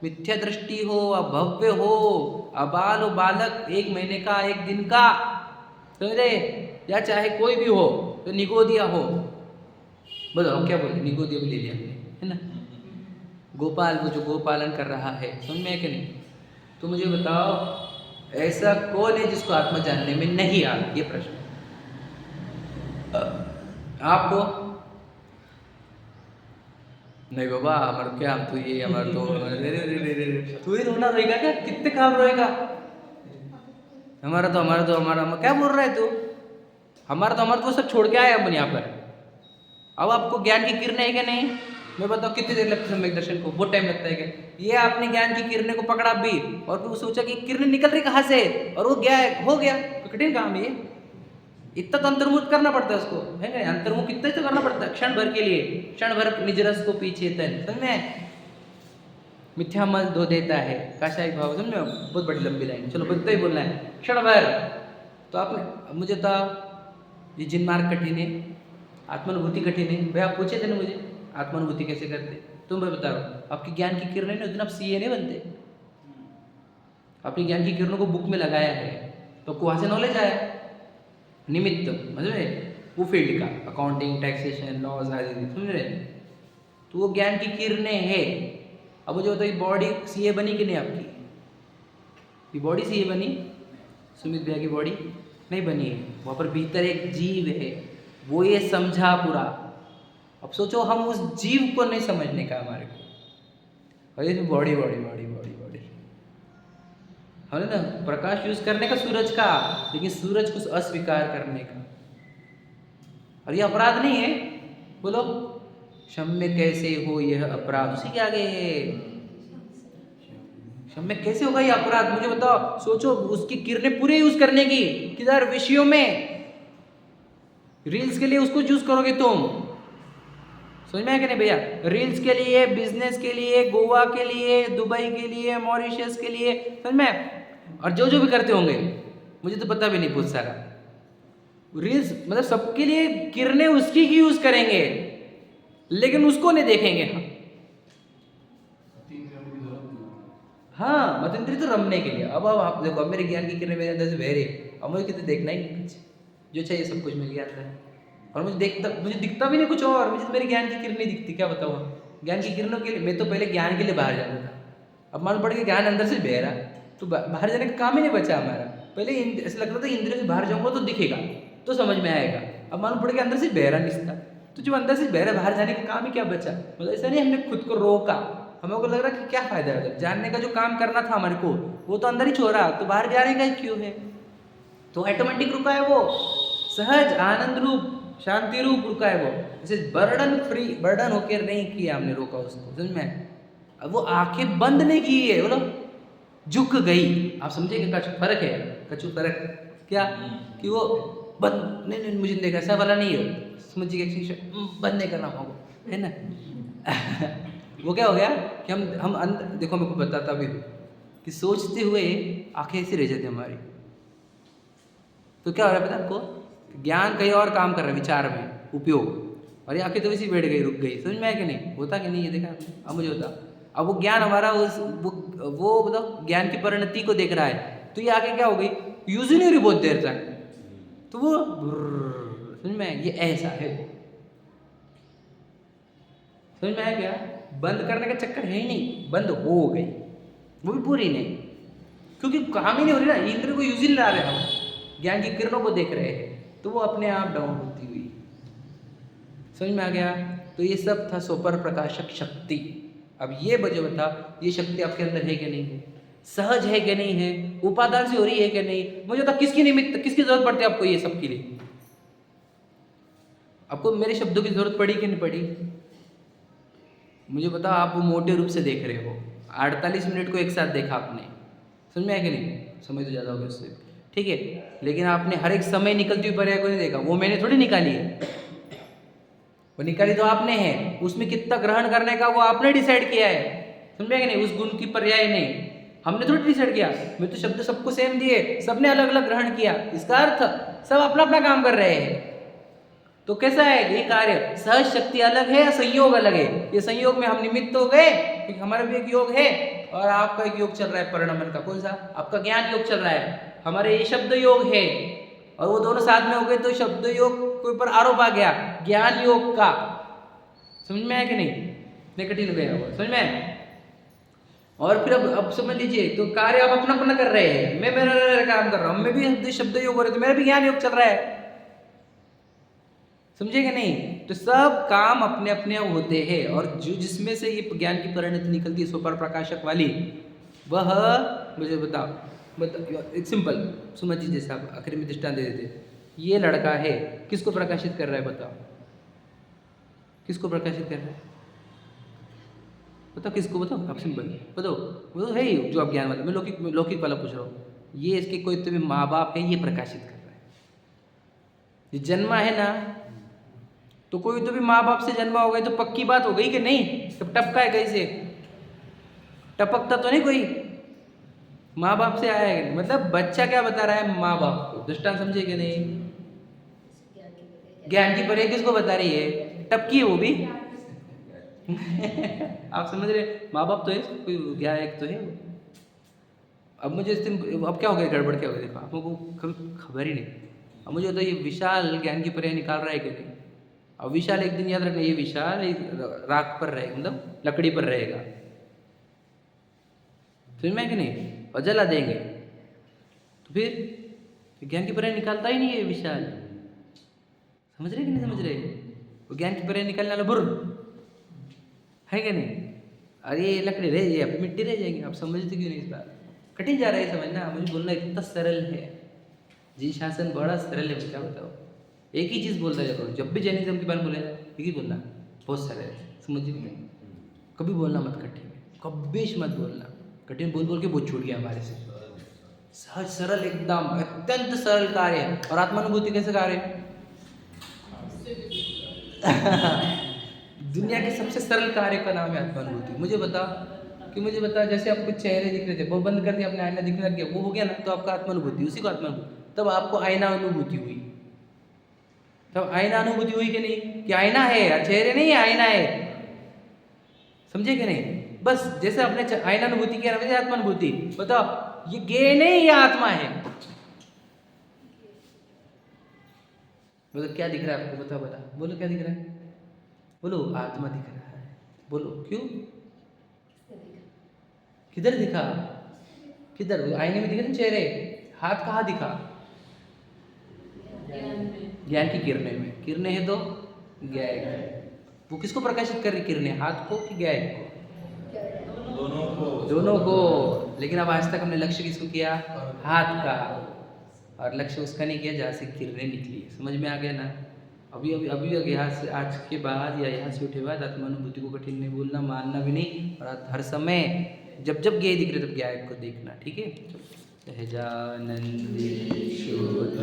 मिथ्या दृष्टि हो, अभव्य हो, अबाल हो, बालक 1 महीने का 1 दिन का, समझ रहे, या चाहे कोई भी हो, तो निगोदिया हो, बताओ क्या बोले, निगोदिया भी ले लिया हमने, है ना। गोपाल वो जो गोपालन कर रहा है, समझ में है कि नहीं। तो मुझे बताओ ऐसा कौन है जिसको आत्मा जानने में नहीं आ, ये प्रश्न आपको। नहीं बाबा हमारे क्या, हम तो ये हमारे तो तू ही रोना रोएगा क्या, कितने काम रोएगा, हमारा क्या बोल रहा है तू, हमारा तो सब छोड़ के आए अपन यहाँ पर। अब आपको ज्ञान की किरणें है क्या नहीं, मैं बताओ कितनी देर लगती है सम्यक दर्शन को, बहुत टाइम लगता है क्या। ये आपने ज्ञान की किरणें को पकड़ा भी और फिर सोचा कि किरणें निकल रही कहाँ से, और वो गया हो गया, तो कठिन काम है ये, इतना तो अंतर्मुख करना पड़ता है उसको, है ना, अंतर्मुख इतना ही तो करना पड़ता है, क्षण भर के लिए, क्षण भर निजरस को पीछे तन, समझ में, मिथ्या मल धो देता है काशाई भाव, समझ में, बहुत बड़ी लंबी लाइन, चलो बदता ही बोलना है, क्षण भर। तो आपने मुझे तो ये जिन मार्ग कठिन है, आत्मानुभूति कठिन है, भाई आप पूछे थे ना मुझे आत्मानुभूति कैसे करते, तुम भाई बता रहा हूँ, आपकी ज्ञान की किरणें नहीं, उस दिन आप सीए नहीं बनते, आपने ज्ञान की किरणों को बुक में लगाया है तो आपको वहाँ से नॉलेज आया, निमित्त समझ रहे, वो फील्ड का अकाउंटिंग, टैक्सेशन, लॉज आदि, समझ रहे, तो वो ज्ञान की किरणें है। अब मुझे बताइए बॉडी सीए बनी कि नहीं आपकी, ये बॉडी सीए बनी, सुमित भैया की बॉडी नहीं बनी है, वहाँ पर भीतर एक जीव है, वो ये समझा पूरा। अब सोचो हम उस जीव को नहीं समझने का हमारे को, अरे body body body body body, है ना, प्रकाश यूज करने का सूरज का, लेकिन सूरज को अस्वीकार करने का, और ये अपराध नहीं है, बोलो क्षम्य कैसे हो यह अपराध, उसी के आगे है, क्षम्य कैसे होगा ये अपराध, मुझे बताओ। सोचो उसकी किरणें पूरे यूज करने की, किधर, विषयों में, रील्स के लिए उसको यूज करोगे तुम, समझ में आया कि नहीं भैया, रील्स के लिए, बिजनेस के लिए, गोवा के लिए, दुबई के लिए, मॉरिशस के लिए, समझ में, और जो भी करते होंगे मुझे तो पता भी नहीं बहुत सारा, रील्स मतलब सबके लिए किरणें उसकी ही यूज करेंगे, लेकिन उसको नहीं देखेंगे। हाँ मत इंद्रिय तो रमने के लिए। अब आप देखो, अब मेरे ज्ञान की किरणें मेरे अंदर से बह रही, अब मुझे कितने देखना ही नहीं कुछ, जो चाहिए सब कुछ मिल गया अंदर, और मुझे दिखता भी नहीं कुछ, और मुझे तो मेरी ज्ञान की किरणें दिखती, क्या बताऊँ। ज्ञान की किरणों के लिए मैं तो पहले ज्ञान के लिए बाहर जाता था, अब मालूम पड़ गया ज्ञान अंदर से बह रहा, तो बाहर जाने का काम ही नहीं बचा हमारा। पहले ऐसा लगता था इंद्रियों से बाहर जाऊंगा तो दिखेगा, तो समझ में आएगा, अब मालूम पड़ गया अंदर से बह रहा निस्ता, तो जो अंदर से बह रहा बाहर जाने का काम ही क्या बचा। मतलब ऐसा नहीं हमने खुद को रोका, हमें को लग रहा कि क्या फायदा है, जानने का जो काम करना था हमारे को वो तो अंदर ही छोड़ा, तो बाहर जाने का क्यों है। तो ऑटोमेटिक रुका है वो, सहज आनंद रूप शांति रूप रुका है वो, जैसे बर्डन फ्री, बर्डन होकर नहीं किया हमने, रोका उसको, समझ में। अब वो आंखें बंद नहीं की है, बोलो झुक गई, आप समझे कि फर्क है, कछु फर्क क्या कि वो बंद नहीं नहीं मुझे नहीं देखा, ऐसा वाला नहीं है, समझिए बंद नहीं करना होगा, है ना। वो क्या हो गया कि हम अंदर देखो, मेरे को बताता भी हूँ कि सोचते हुए आंखें ऐसी रह जाती हमारी, तो क्या हो रहा है पता आपको, ज्ञान कहीं और काम कर रहा है, विचार में उपयोग, और ये आंखें तो वैसी बैठ गई, रुक गई। समझ में आया कि नहीं? होता कि नहीं ये देखा आपने? अब मुझे होता, अब वो ज्ञान हमारा वो मतलब ज्ञान की परिणति को देख रहा है, तो ये आगे क्या हो गई, यूज ही नहीं हो रही बहुत देर तक, तो वो समझ में आया, ये ऐसा है। समझ में आया क्या? बंद करने का चक्कर है ही नहीं, बंद हो गई, वो भी पूरी नहीं, क्योंकि काम ही नहीं हो रही ना, इंद्र को यूज ही नहीं ला रहे हम, ज्ञान की किरणों को देख रहे हैं, तो वो अपने आप डाउन होती हुई। समझ में आ गया? तो ये सब था सुपर प्रकाशक शक्ति। अब ये बजो बता, ये शक्ति आपके अंदर है कि नहीं है, सहज है कि नहीं है, उपादान से हो रही है कि नहीं, मुझे बता किसकी निमित्त, किसकी जरूरत पड़ती है आपको ये सब के लिए? आपको मेरे शब्दों की जरूरत पड़ी कि नहीं पड़ी? मुझे बता, आप वो मोटे रूप से देख रहे हो, 48 मिनट को एक साथ देखा आपने, समझ में आया कि नहीं? समय तो ज़्यादा हो गया उससे, ठीक है, लेकिन आपने हर एक समय निकलती हुई पर्याय को नहीं देखा, वो मैंने थोड़ी निकाली है, वो निकाली तो आपने है, उसमें कितना ग्रहण करने का वो आपने डिसाइड किया है, समझ में आया कि नहीं? उस गुण की पर्याय नहीं, हमने थोड़ी डिसाइड किया, मैं तो शब्द सबको सेम दिए, सबने अलग अलग ग्रहण किया, इसका अर्थ सब अपना अपना काम कर रहे हैं। तो कैसा है ये कार्य? सहज शक्ति अलग है, संयोग अलग है। ये संयोग में हम निमित्त हो गए, क्योंकि हमारा भी एक योग है और आपका एक योग चल रहा है परिणमन का। कौन सा? आपका ज्ञान योग चल रहा है, हमारे ये शब्द योग है, और वो दोनों साथ में हो गए तो शब्द योग के ऊपर आरोप आ गया ज्ञान योग का। समझ में आया कि नहीं? नहीं कठिन हो गया वो, समझ में आया? और फिर अब समझ लीजिए, तो कार्य आप अपना अपना कर रहे हैं, मैं मेरा काम कर रहा हूँ, मैं भी शब्द योग हो रहे, तो मेरा भी ज्ञान योग चल रहा है, समझे कि नहीं? तो सब काम अपने अपने होते हैं, और जो जिसमें से ये ज्ञान की परिणति निकलती है सुपर प्रकाशक वाली, वह मुझे बताओ एक सिंपल समझिए, जैसे आप आखिर में दृष्टांत दे देते, ये लड़का है, किसको प्रकाशित कर रहा है? बताओ किसको प्रकाशित कर रहा है? बताओ किसको? बताओ आप सिंपल बताओ, वो है ही जो आप ज्ञान वाला, मैं लौकिक वाला पूछ रहा हूँ, ये इसके कोई तो भी माँ बाप है, ये प्रकाशित कर रहा है, ये जन्मा है ना, तो कोई तो भी माँ बाप से जन्मा हो गए, तो पक्की बात हो गई कि नहीं? सब टपका है, कैसे टपकता तो नहीं कोई, माँ बाप से आया है, मतलब बच्चा क्या बता रहा है माँ बाप को, दृष्टांत समझे कि नहीं? ज्ञान की पर्याय किसको बता रही है? टपकी है वो भी। आप समझ रहे? माँ बाप तो है, कोई ज्ञान एक तो है। अब मुझे अब क्या हो गया, गड़बड़ क्या हो गया? देखो आप लोगों को कभी खबर ही नहीं। अब मुझे तो ये विशाल ज्ञान की पर्याय निकाल रहा है कि नहीं? अब विशाल एक दिन याद रखना, ये विशाल एक राख पर रहेगा, मतलब लकड़ी पर रहेगा, समझ में कि नहीं? और जला देंगे, तो फिर ज्ञान की पर्याय निकालता ही नहीं है विशाल, समझ रहे कि नहीं समझ रहे? वो ज्ञान की पर्याय निकालने वाला बुर्र है कि नहीं? अरे ये लकड़ी रह जाए, मिट्टी रह जाएगी। आप समझते क्यों नहीं इस बात? कठिन जा रहा है समझना, मुझे बोलना इतना सरल है, जी शासन बड़ा सरल है, क्या बताओ? एक ही चीज़ बोलता जाता हूँ, जब भी जैनिज्म के बारे में बोले एक ही बोलना, बहुत सरल है, समझिए नहीं, कभी बोलना मत कठिन, कभी मत बोलना कठिन, बोल बोल के बहुत छूट गया हमारे से। सहज सरल, एकदम अत्यंत सरल कार्य है। और आत्मानुभूति कैसे कार्य है? दुनिया के सबसे सरल कार्य का नाम है आत्मानुभूति। मुझे बता जैसे आपको चेहरे दिख रहे थे, वो बंद कर दिया, अपने आईना दिखने लग गया, वो हो गया ना, तो आपका आत्मानुभूति, उसी को आत्मानुभूति, तब आपको आईना अनुभूति हुई, तब आईना अनुभूति हुई कि नहीं? कि आईना है, चेहरे नहीं है, आईना है, समझे कि नहीं? बस जैसे आपने आईना अनुभूति किया, वैसे आत्मानुभूति। बताओ ये गे नहीं, ये आत्मा है। मतलब क्या दिख रहा है आपको? बता बोलो, क्या दिख रहा है? बोलो, आत्मा दिख रहा है। बोलो क्यों? किधर दिखा? किधर? आईने में दिखे ना चेहरे, हाथ कहाँ दिखा? ज्ञान की किरणें में। किरणें है तो ज्ञायक, वो किसको प्रकाशित कर रही किरणें? हाथ को कि ज्ञायक को? दोनों को। लेकिन अब आज तक हमने लक्ष्य किसको किया? हाथ का, और लक्ष्य उसका नहीं किया जहाँ से किरणें निकली। समझ में आ गया ना? अभी यहाँ से, आज के बाद या यहाँ से उठे बाद आत्मानुभूति को कठिन नहीं बोलना, मानना भी नहीं, और हर समय जब ज्ञेय दिख रहे तब ज्ञायक को देखना, ठीक है? सहजानंदी शुद्ध